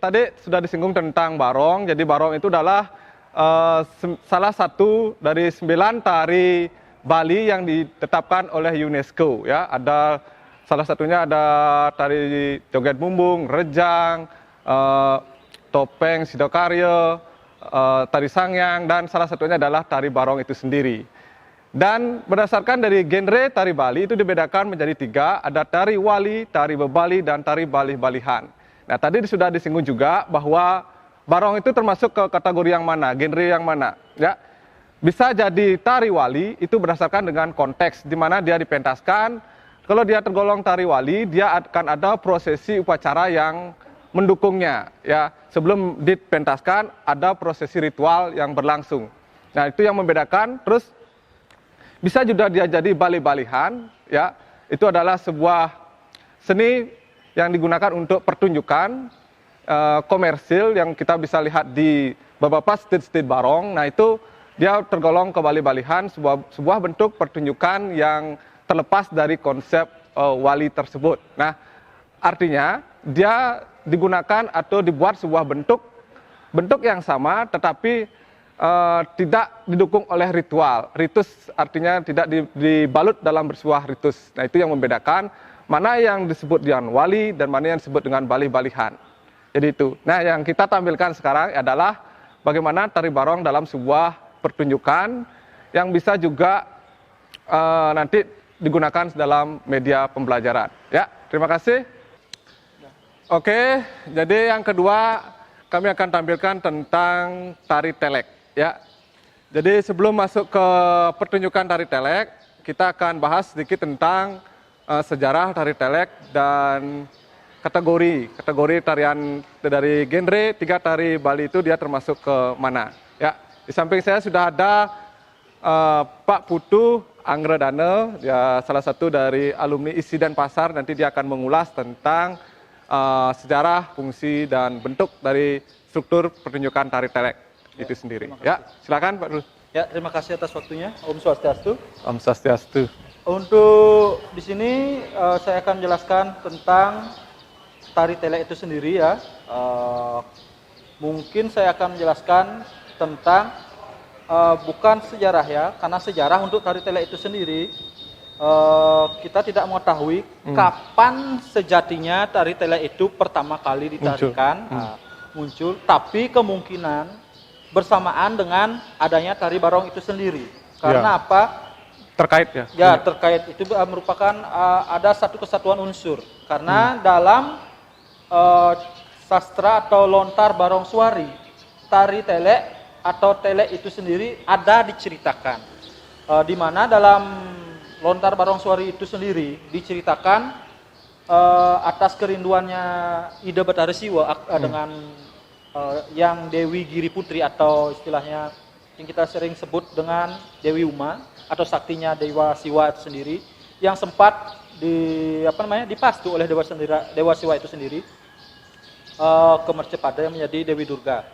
tadi sudah disinggung tentang barong. Jadi barong itu adalah salah satu dari 9 tari Bali yang ditetapkan oleh UNESCO. Ya, ada salah satunya ada tari joget bumbung, rejang, topeng sidokarya, tari sangyang, dan salah satunya adalah tari barong itu sendiri. Dan berdasarkan dari genre tari Bali itu dibedakan menjadi 3, ada tari wali, tari bebali, dan tari balih-balihan. Nah, tadi sudah disinggung juga bahwa barong itu termasuk ke kategori yang mana, genre yang mana. Ya, bisa jadi tari wali itu berdasarkan dengan konteks di mana dia dipentaskan. Kalau dia tergolong tari wali, dia akan ada prosesi upacara yang mendukungnya. Ya, sebelum dipentaskan ada prosesi ritual yang berlangsung. Nah, itu yang membedakan. Terus bisa juga dia jadi balih-balihan, ya. Itu adalah sebuah seni yang digunakan untuk pertunjukan komersil yang kita bisa lihat di beberapa stage-stage barong. Nah, itu dia tergolong ke balih-balihan, sebuah bentuk pertunjukan yang terlepas dari konsep wali tersebut. Nah, artinya dia digunakan atau dibuat sebuah bentuk yang sama, tetapi tidak didukung oleh ritual. Ritus artinya tidak dibalut dalam sebuah ritus. Nah, itu yang membedakan mana yang disebut dengan wali dan mana yang disebut dengan balih-balihan. Jadi itu. Nah, yang kita tampilkan sekarang adalah bagaimana tari barong dalam sebuah pertunjukan yang bisa juga nanti digunakan dalam media pembelajaran. Ya, terima kasih. Oke, jadi yang kedua kami akan tampilkan tentang tari telek. Ya, jadi sebelum masuk ke pertunjukan tari telek, kita akan bahas sedikit tentang sejarah tari telek dan kategori tarian dari genre 3 tari Bali itu dia termasuk ke mana. Ya, di samping saya sudah ada Pak Putu Anggredana, dia salah satu dari alumni ISI Denpasar. Nanti dia akan mengulas tentang sejarah, fungsi dan bentuk dari struktur pertunjukan tari telek itu sendiri. Ya, silakan Pak Dul. Ya, terima kasih atas waktunya. Om Swastiastu. Om Swastiastu. Untuk di sini saya akan menjelaskan tentang tari telek itu sendiri ya. Mungkin saya akan menjelaskan tentang bukan sejarah ya, karena sejarah untuk tari telek itu sendiri kita tidak mengetahui kapan sejatinya tari telek itu pertama kali ditarikan muncul, tapi kemungkinan bersamaan dengan adanya tari barong itu sendiri. Karena apa? Terkait ya? Ya, terkait. Itu merupakan ada satu kesatuan unsur. Karena dalam sastra atau lontar barong suari, tari telek atau telek itu sendiri ada diceritakan. Di mana dalam lontar barong suari itu sendiri diceritakan atas kerinduannya Ida Bathara Siwa dengan yang Dewi Giri Putri atau istilahnya yang kita sering sebut dengan Dewi Uma atau saktinya Dewa Siwa itu sendiri yang sempat dipastu oleh Dewa Siwa itu sendiri ke Mercepada yang menjadi Dewi Durga.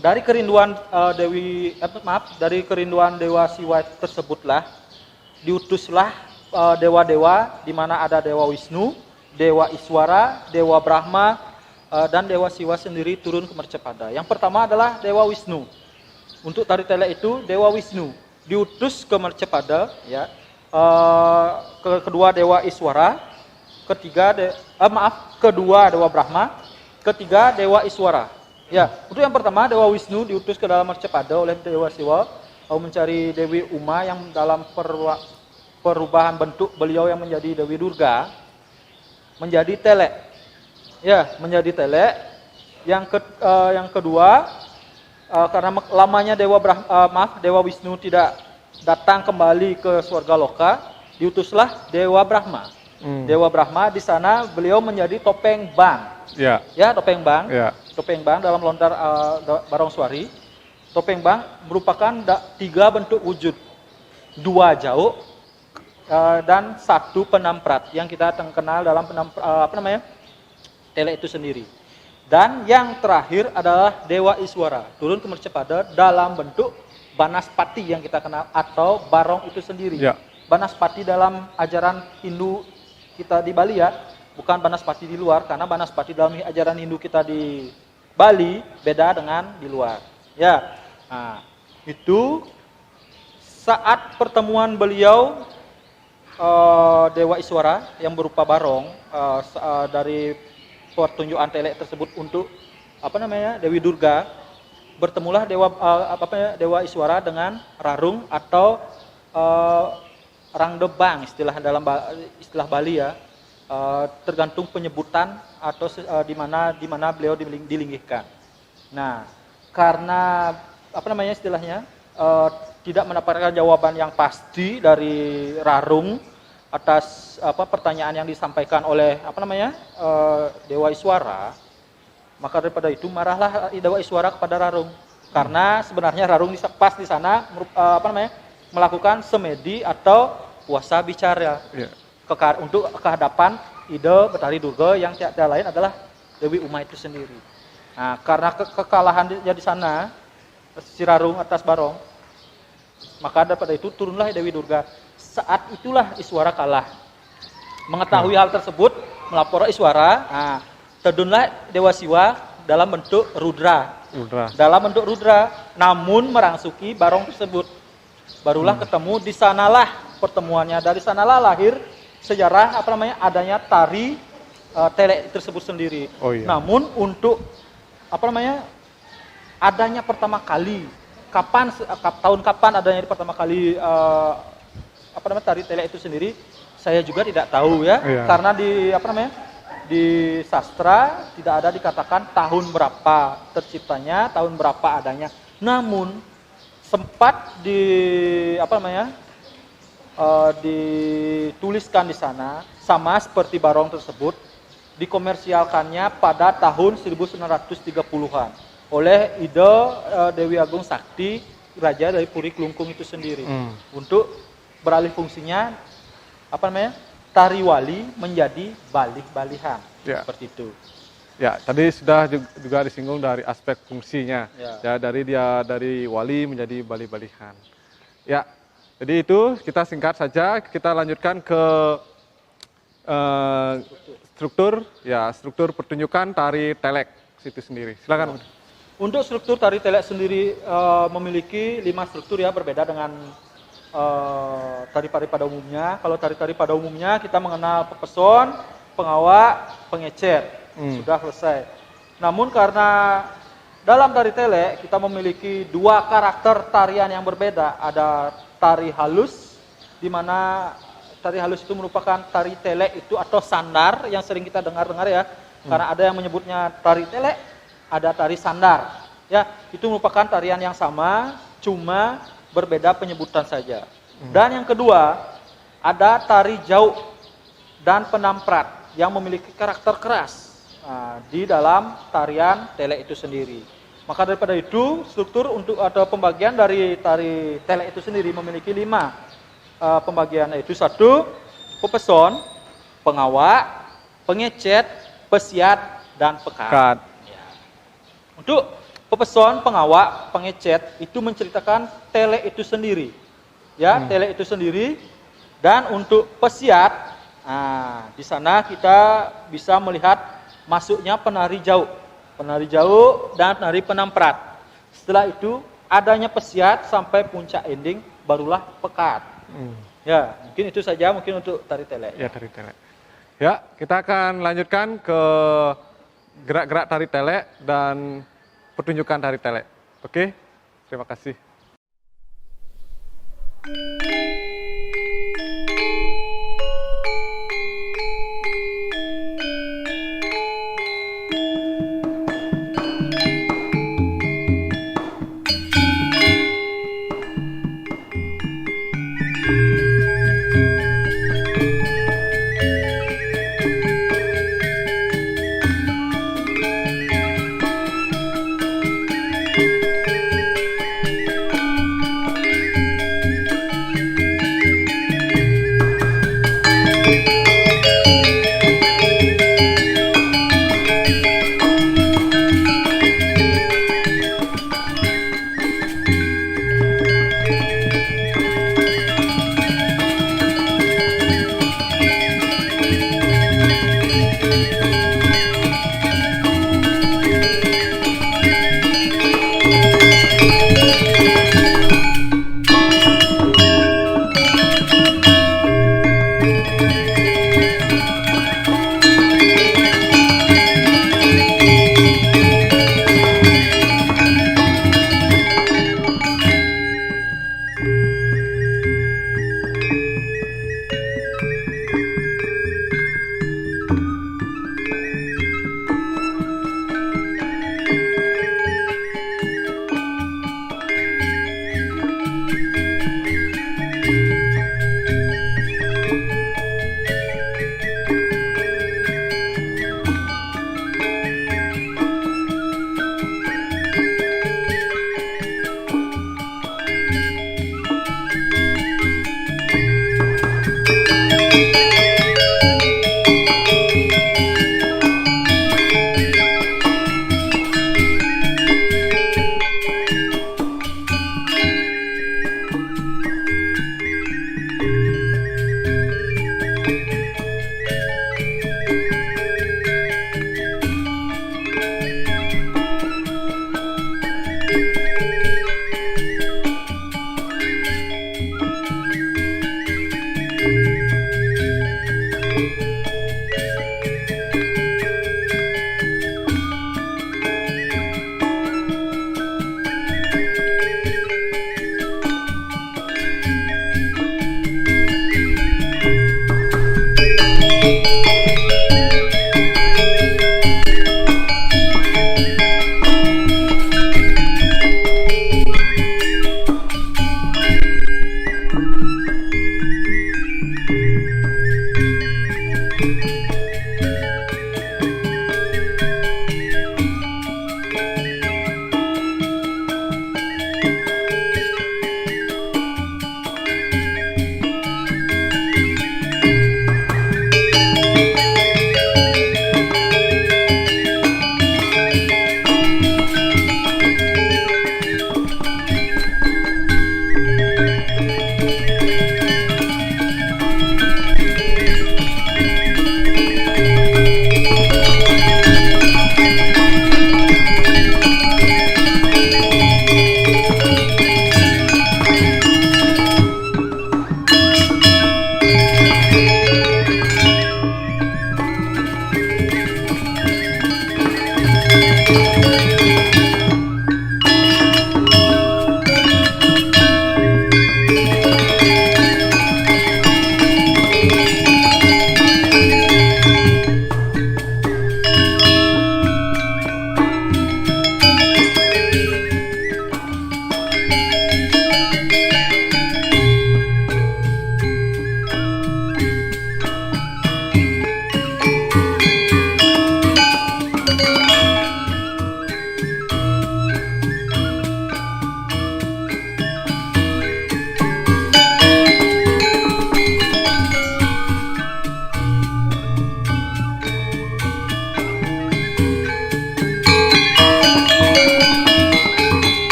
Dari kerinduan dari kerinduan Dewa Siwa tersebutlah diutuslah dewa-dewa di mana ada Dewa Wisnu, Dewa Iswara, Dewa Brahma dan Dewa Siwa sendiri turun ke Mercepada. Yang pertama adalah Dewa Wisnu. Untuk tari telek itu Dewa Wisnu diutus ke Mercepada ya. Kedua Dewa Iswara, kedua Dewa Brahma, ketiga Dewa Iswara. Ya, untuk yang pertama Dewa Wisnu diutus ke dalam Mercepada oleh Dewa Siwa mencari Dewi Uma yang dalam perubahan bentuk beliau yang menjadi Dewi Durga menjadi telek. Ya, menjadi telek. Yang kedua karena lamanya Dewa Wisnu tidak datang kembali ke surga loka, diutuslah Dewa Brahma. Dewa Brahma di sana beliau menjadi topeng bang. Ya, topeng bang. Topeng bang dalam lontar barong suari. Topeng bang merupakan 3 bentuk wujud. 2 jauh dan 1 penamprat yang kita kenal dalam telek itu sendiri. Dan yang terakhir adalah Dewa Iswara turun ke Mercepada dalam bentuk Banaspati yang kita kenal atau barong itu sendiri. Banaspati dalam ajaran Hindu kita di Bali ya, bukan Banaspati di luar, karena Banaspati dalam ajaran Hindu kita di Bali beda dengan di luar. Ya, nah, itu saat pertemuan beliau Dewa Iswara yang berupa barong dari pertunjukan telek tersebut untuk Dewi Durga, bertemulah Dewa Iswara dengan Rarung atau Rangdebang istilah Bali ya. Tergantung penyebutan atau di mana beliau dilinggihkan. Nah, karena istilahnya tidak mendapatkan jawaban yang pasti dari Rarung atas pertanyaan yang disampaikan oleh Dewa Iswara, maka daripada itu marahlah Dewa Iswara kepada Rarung, karena sebenarnya Rarung pas di sana melakukan semedi atau puasa bicara. Yeah. Untuk kehadapan ide Betari Durga yang tiada lain adalah Dewi Uma itu sendiri. Nah, karena kekalahan di sana si Rarung atas Barong, maka daripada itu turunlah Dewi Durga. Saat itulah Iswara kalah. Mengetahui hal tersebut, melapor Iswara. Nah, terjunlah Dewa Siwa dalam bentuk Rudra. Dalam bentuk Rudra, namun merangsuki Barong tersebut. Barulah ketemu, di sanalah pertemuannya. Dari sanalah lahir sejarah adanya tari telek tersebut sendiri. Oh, iya. Namun untuk adanya pertama kali tahun kapan adanya pertama kali tari telek itu sendiri, saya juga tidak tahu ya. Iya. Karena di sastra tidak ada dikatakan tahun berapa terciptanya, tahun berapa adanya. Namun sempat dituliskan di sana, sama seperti barong tersebut, dikomersialkannya pada tahun 1930-an oleh Ide Dewi Agung Sakti, Raja dari Puri Klungkung itu sendiri, untuk beralih fungsinya tari wali menjadi balih-balihan, ya. Seperti itu. Ya, tadi sudah juga disinggung dari aspek fungsinya, ya dari wali menjadi balih-balihan. Ya. Jadi itu kita singkat saja, kita lanjutkan ke struktur pertunjukan tari telek itu sendiri. Silakan. Untuk struktur tari telek sendiri memiliki 5 struktur ya, berbeda dengan tari-tari pada umumnya. Kalau tari-tari pada umumnya kita mengenal pepeson, pengawak, pengecer, sudah selesai. Namun karena dalam tari telek kita memiliki 2 karakter tarian yang berbeda, ada tari halus, di mana tari halus itu merupakan tari telek itu atau sandar yang sering kita dengar ya. Karena ada yang menyebutnya tari telek, ada tari sandar. Ya, itu merupakan tarian yang sama, cuma berbeda penyebutan saja. Dan yang kedua, ada tari jauh dan penamprat yang memiliki karakter keras di dalam tarian telek itu sendiri. Maka daripada itu, struktur atau pembagian dari tari telek itu sendiri memiliki 5 pembagian, yaitu 1, pepeson, pengawak, pengecet, pesiat, dan pekat. Ya. Untuk pepeson, pengawak, pengecet itu menceritakan telek itu sendiri, ya, telek itu sendiri. Dan untuk pesiat, di sana kita bisa melihat masuknya penari jauh dan penari penamprat. Setelah itu adanya pesiat sampai puncak ending, barulah pekat. Ya, mungkin itu saja mungkin untuk tari telek. Ya, tari telek. Ya, kita akan lanjutkan ke gerak-gerak tari telek dan pertunjukan tari telek. Oke, terima kasih.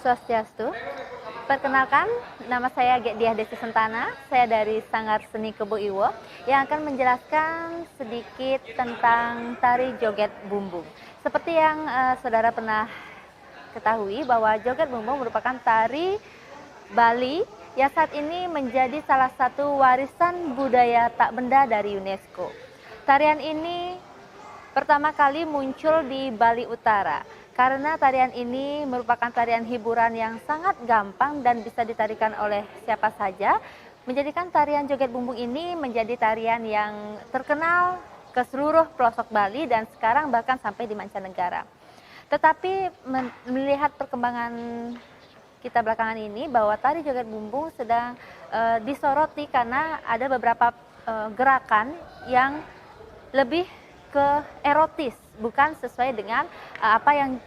Swastiastu. Perkenalkan, nama saya Diah Desi Sentana. Saya dari Sanggar Seni Kebo Iwo yang akan menjelaskan sedikit tentang tari joget bumbung. Seperti yang saudara pernah ketahui bahwa joget bumbung merupakan tari Bali yang saat ini menjadi salah satu warisan budaya tak benda dari UNESCO. Tarian ini pertama kali muncul di Bali Utara. Karena tarian ini merupakan tarian hiburan yang sangat gampang dan bisa ditarikan oleh siapa saja, menjadikan tarian joget bumbung ini menjadi tarian yang terkenal ke seluruh pelosok Bali dan sekarang bahkan sampai di mancanegara. Tetapi melihat perkembangan kita belakangan ini bahwa tari joget bumbung sedang disoroti karena ada beberapa gerakan yang lebih ke erotis, bukan sesuai dengan apa yang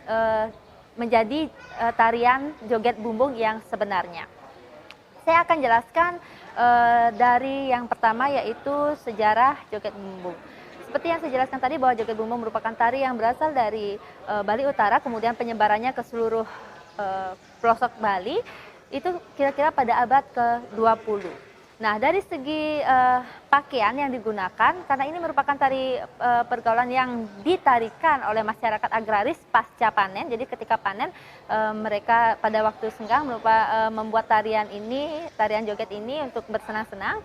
menjadi tarian joget bumbung yang sebenarnya. Saya akan jelaskan dari yang pertama, yaitu sejarah joget bumbung. Seperti yang saya jelaskan tadi bahwa joget bumbung merupakan tari yang berasal dari Bali Utara, kemudian penyebarannya ke seluruh pelosok Bali, itu kira-kira pada abad ke-20. Nah, dari segi pakaian yang digunakan, karena ini merupakan tari pergaulan yang ditarikan oleh masyarakat agraris pasca panen. Jadi ketika panen, mereka pada waktu senggang membuat tarian joget ini untuk bersenang-senang,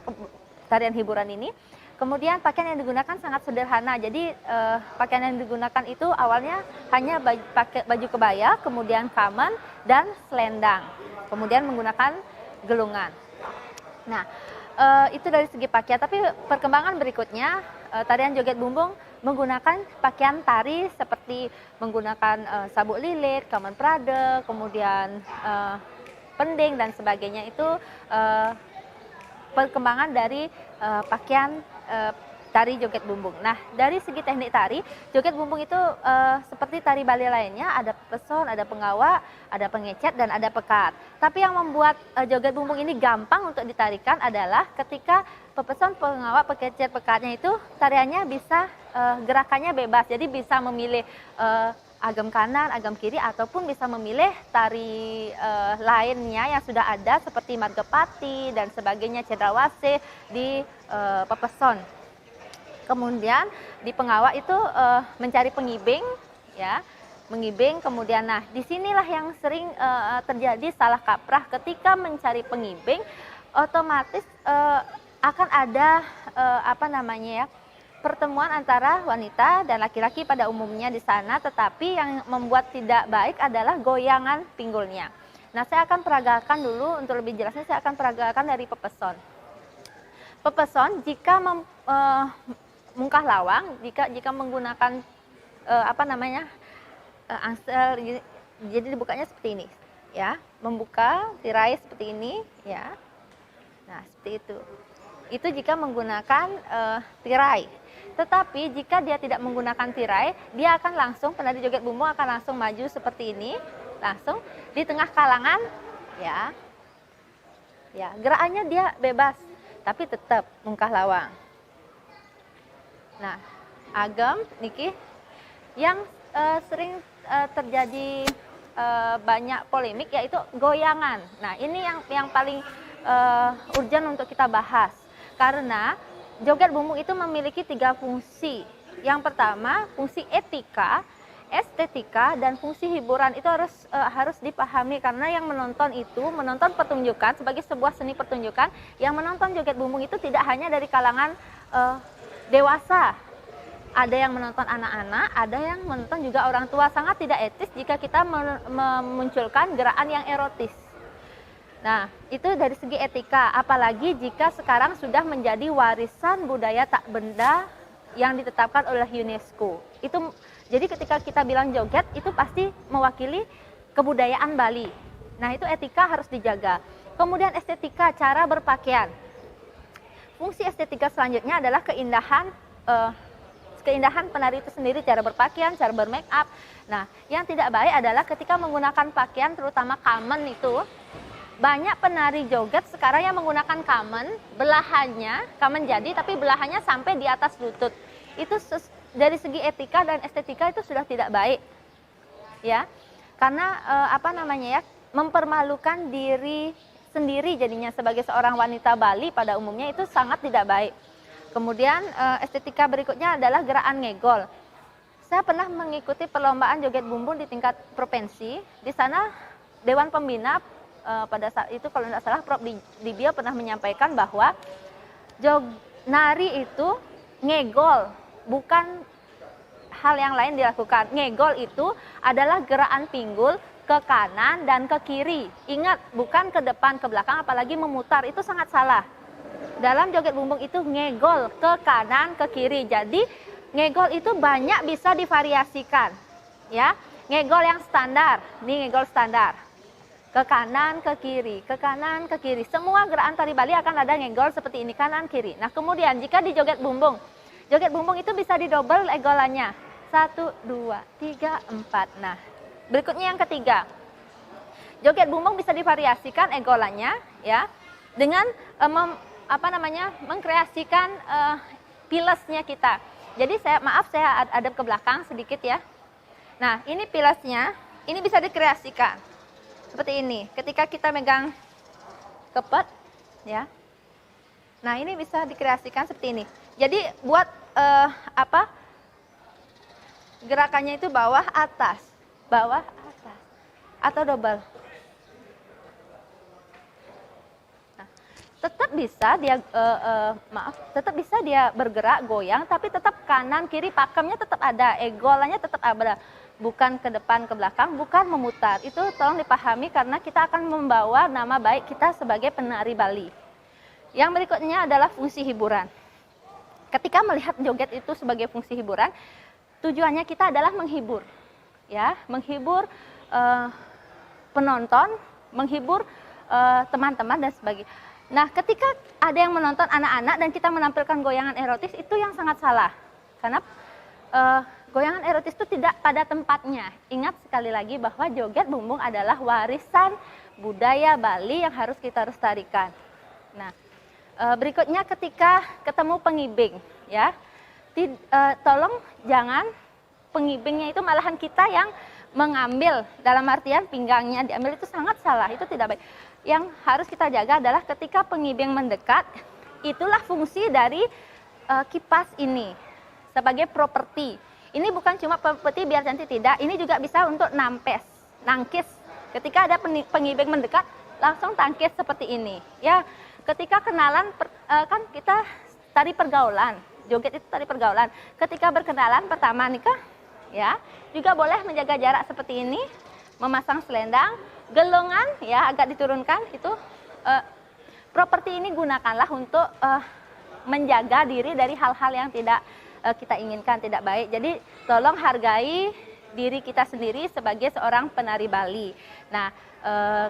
tarian hiburan ini. Kemudian pakaian yang digunakan sangat sederhana. Jadi pakaian yang digunakan itu awalnya hanya baju kebaya, kemudian kamen dan selendang. Kemudian menggunakan gelungan. Nah, itu dari segi pakaian. Tapi perkembangan berikutnya, tarian joget bumbung menggunakan pakaian tari seperti menggunakan sabuk lilit, kamen prade, kemudian pending dan sebagainya. Itu perkembangan dari pakaian tari joget bumbung. Nah, dari segi teknik tari, joget bumbung itu seperti tari Bali lainnya, ada peson, ada penggawa, ada pengecet, dan ada pekat. Tapi yang membuat joget bumbung ini gampang untuk ditarikan adalah ketika pepeson, penggawa, pengecet, pekatnya itu tariannya bisa gerakannya bebas. Jadi bisa memilih agam kanan, agam kiri, ataupun bisa memilih tari lainnya yang sudah ada seperti Margapati dan sebagainya, cendrawasih di pepeson. Kemudian di penggawa itu mencari pengibing, ya, mengibing. Kemudian, nah, disinilah yang sering terjadi salah kaprah ketika mencari pengibing, otomatis akan ada pertemuan antara wanita dan laki-laki pada umumnya di sana. Tetapi yang membuat tidak baik adalah goyangan pinggulnya. Nah, saya akan peragakan dulu untuk lebih jelasnya. Saya akan peragakan dari pepeson. Pepeson jika mungkah lawang, jika menggunakan angsel, jadi dibukanya seperti ini, ya, membuka tirai seperti ini, ya. Nah, seperti itu. Itu jika menggunakan tirai. Tetapi jika dia tidak menggunakan tirai, dia akan langsung, penari joget bumbung akan langsung maju seperti ini, langsung di tengah kalangan, ya. Ya, gerakannya dia bebas, tapi tetap mungkah lawang. Nah, agam niki yang sering terjadi banyak polemik, yaitu goyangan. Nah, ini yang paling urgent untuk kita bahas, karena joget bumbung itu memiliki 3 fungsi. Yang pertama, fungsi etika, estetika, dan fungsi hiburan. Itu harus dipahami, karena yang menonton pertunjukan sebagai sebuah seni pertunjukan, yang menonton joget bumbung itu tidak hanya dari kalangan dewasa. Ada yang menonton anak-anak, ada yang menonton juga orang tua. Sangat tidak etis jika kita memunculkan gerakan yang erotis. Nah, itu dari segi etika, apalagi jika sekarang sudah menjadi warisan budaya tak benda yang ditetapkan oleh UNESCO. Jadi ketika kita bilang joget, itu pasti mewakili kebudayaan Bali. Nah, itu etika harus dijaga. Kemudian estetika, cara berpakaian. Fungsi estetika selanjutnya adalah keindahan penari itu sendiri, cara berpakaian, cara bermake up. Nah, yang tidak baik adalah ketika menggunakan pakaian, terutama kamen itu, banyak penari joget sekarang yang menggunakan kamen, belahannya, kamen jadi, tapi belahannya sampai di atas lutut. Itu dari segi etika dan estetika itu sudah tidak baik. Ya, karena mempermalukan diri sendiri jadinya sebagai seorang wanita Bali pada umumnya itu sangat tidak baik. Kemudian estetika berikutnya adalah gerakan ngegol. Saya pernah mengikuti perlombaan joget bumbung di tingkat provinsi. Di sana Dewan Pembina pada saat itu kalau tidak salah Prof. Dibio pernah menyampaikan bahwa nari itu ngegol, bukan hal yang lain dilakukan. Ngegol itu adalah gerakan pinggul ke kanan dan ke kiri. Ingat, bukan ke depan, ke belakang, apalagi memutar. Itu sangat salah. Dalam joget bumbung itu ngegol ke kanan, ke kiri. Jadi ngegol itu banyak bisa divariasikan. Ya, ngegol yang standar. Ini ngegol standar. Ke kanan, ke kiri, ke kanan, ke kiri. Semua gerakan tari Bali akan ada ngegol seperti ini, kanan, kiri. Nah, kemudian jika di joget bumbung itu bisa didouble egolannya. 1, 2, 3, 4. Nah, berikutnya yang ketiga, joget bumbung bisa divariasikan egolannya ya dengan mengkreasikan pilesnya kita. Jadi saya hadap ke belakang sedikit ya. Nah, ini pilesnya, ini bisa dikreasikan seperti ini. Ketika kita megang kepet ya. Nah, ini bisa dikreasikan seperti ini. Jadi buat gerakannya itu bawah atas atau double. Nah, tetap bisa dia bergerak goyang, tapi tetap kanan kiri pakemnya tetap ada, egolannya tetap ada, bukan ke depan ke belakang, bukan memutar. Itu tolong dipahami karena kita akan membawa nama baik kita sebagai penari Bali. Yang berikutnya adalah fungsi hiburan. Ketika melihat joget itu sebagai fungsi hiburan, tujuannya kita adalah menghibur, ya, menghibur penonton, menghibur teman-teman dan sebagainya. Nah, ketika ada yang menonton anak-anak dan kita menampilkan goyangan erotis, itu yang sangat salah, karena goyangan erotis itu tidak pada tempatnya. Ingat sekali lagi bahwa joget bumbung adalah warisan budaya Bali yang harus kita lestarikan. Nah, berikutnya ketika ketemu pengibing, ya. Tolong jangan pengibingnya itu malahan kita yang mengambil, dalam artian pinggangnya diambil, itu sangat salah, itu tidak baik. Yang harus kita jaga adalah ketika pengibing mendekat, itulah fungsi dari kipas ini sebagai properti. Ini bukan cuma properti biar cantik, tidak, ini juga bisa untuk nangkis. Ketika ada pengibing mendekat, langsung tangkis seperti ini. Ya, ketika kenalan kan kita tari pergaulan. Joget itu tari pergaulan. Ketika berkenalan pertama nikah, ya, juga boleh menjaga jarak seperti ini, memasang selendang, gelongan, ya, agak diturunkan. Itu properti ini gunakanlah untuk menjaga diri dari hal-hal yang tidak kita inginkan, tidak baik. Jadi tolong hargai diri kita sendiri sebagai seorang penari Bali. Nah,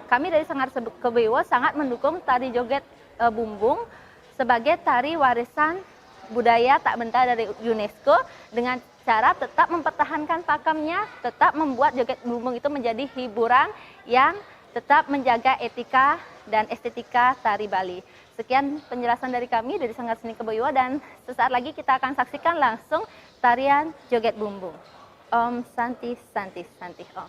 kami dari Sanggar Keboiwo sangat mendukung tari joget bumbung sebagai tari warisan budaya tak benda dari UNESCO dengan cara tetap mempertahankan pakemnya, tetap membuat joget bumbung itu menjadi hiburan yang tetap menjaga etika dan estetika tari Bali. Sekian penjelasan dari kami dari Sanggar Seni Keboiwo, dan sesaat lagi kita akan saksikan langsung tarian joget bumbung. Om Santi Santi Santi Om.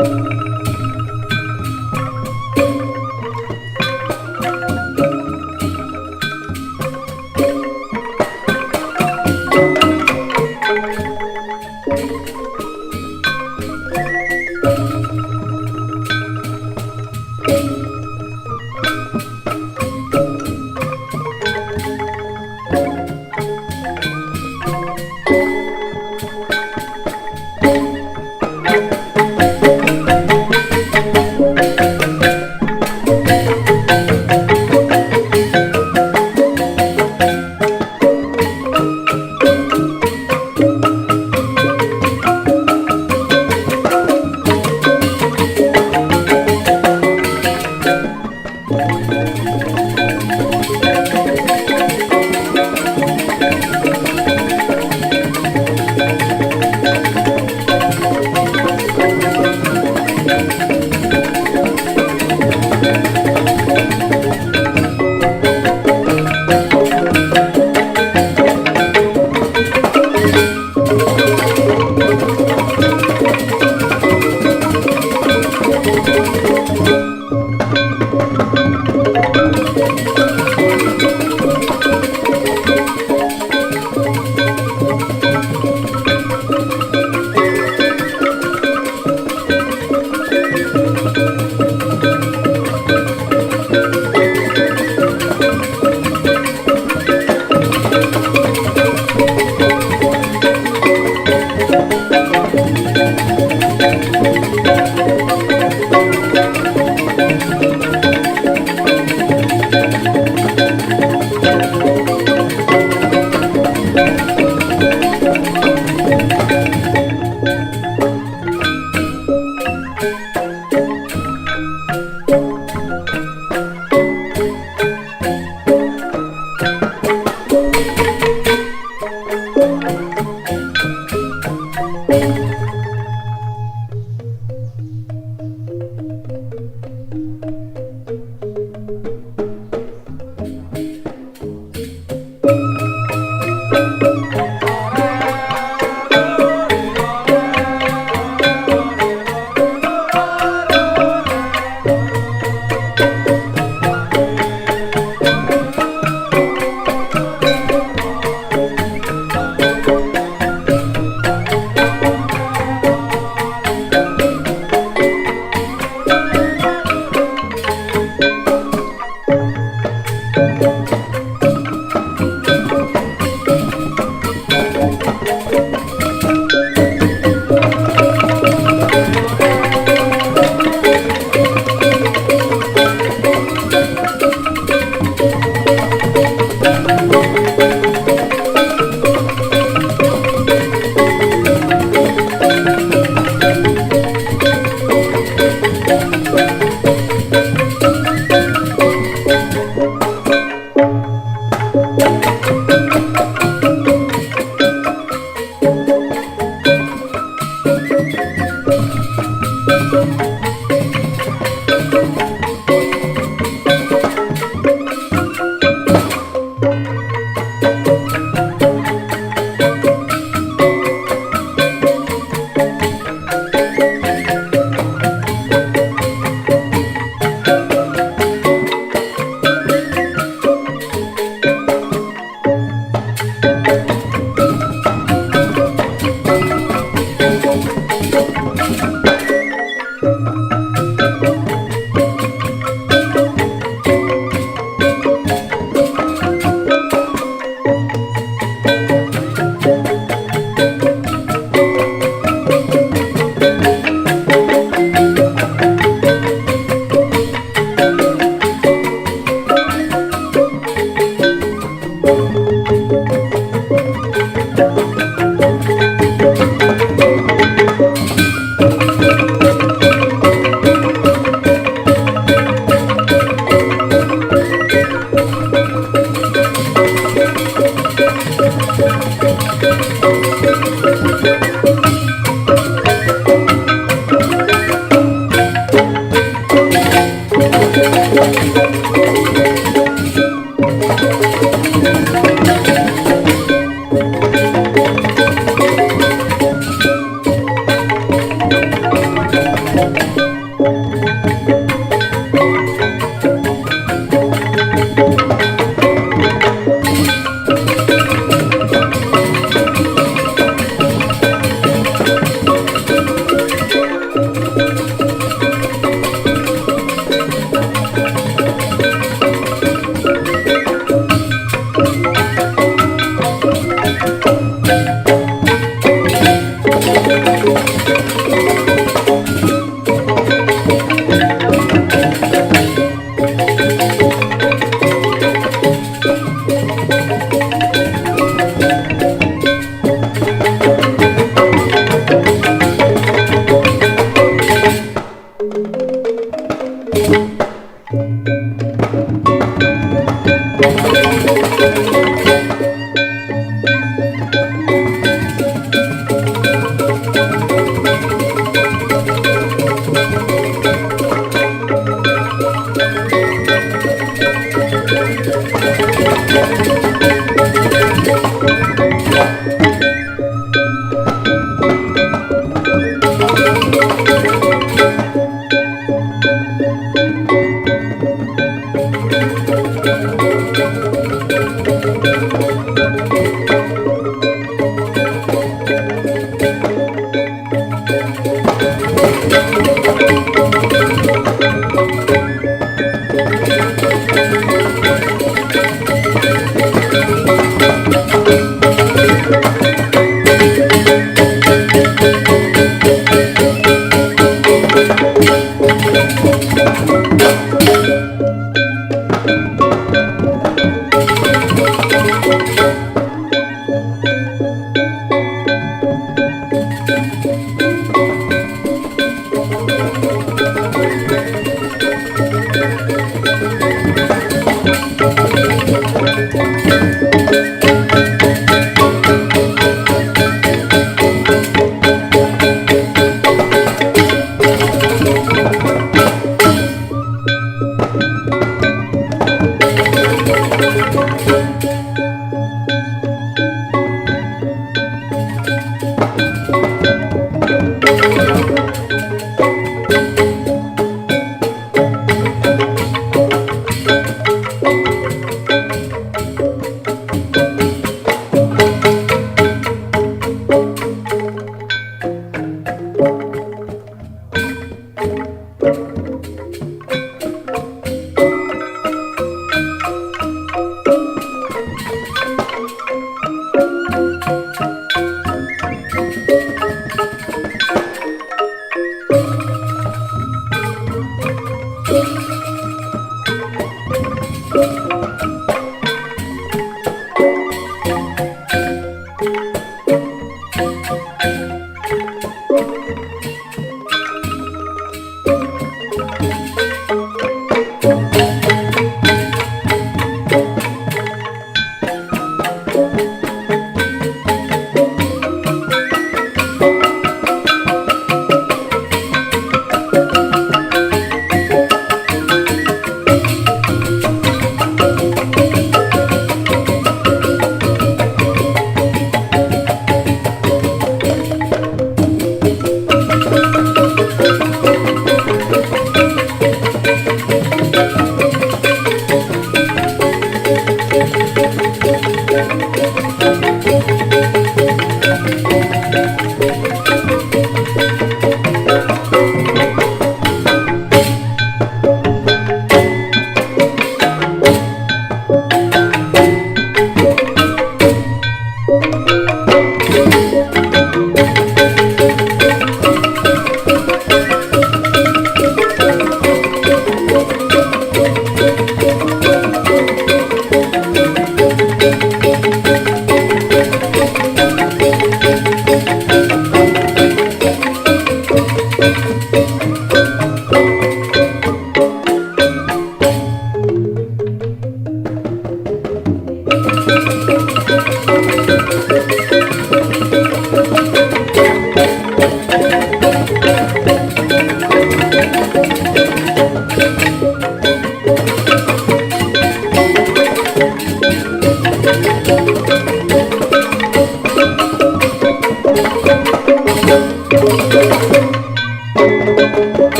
Thank you.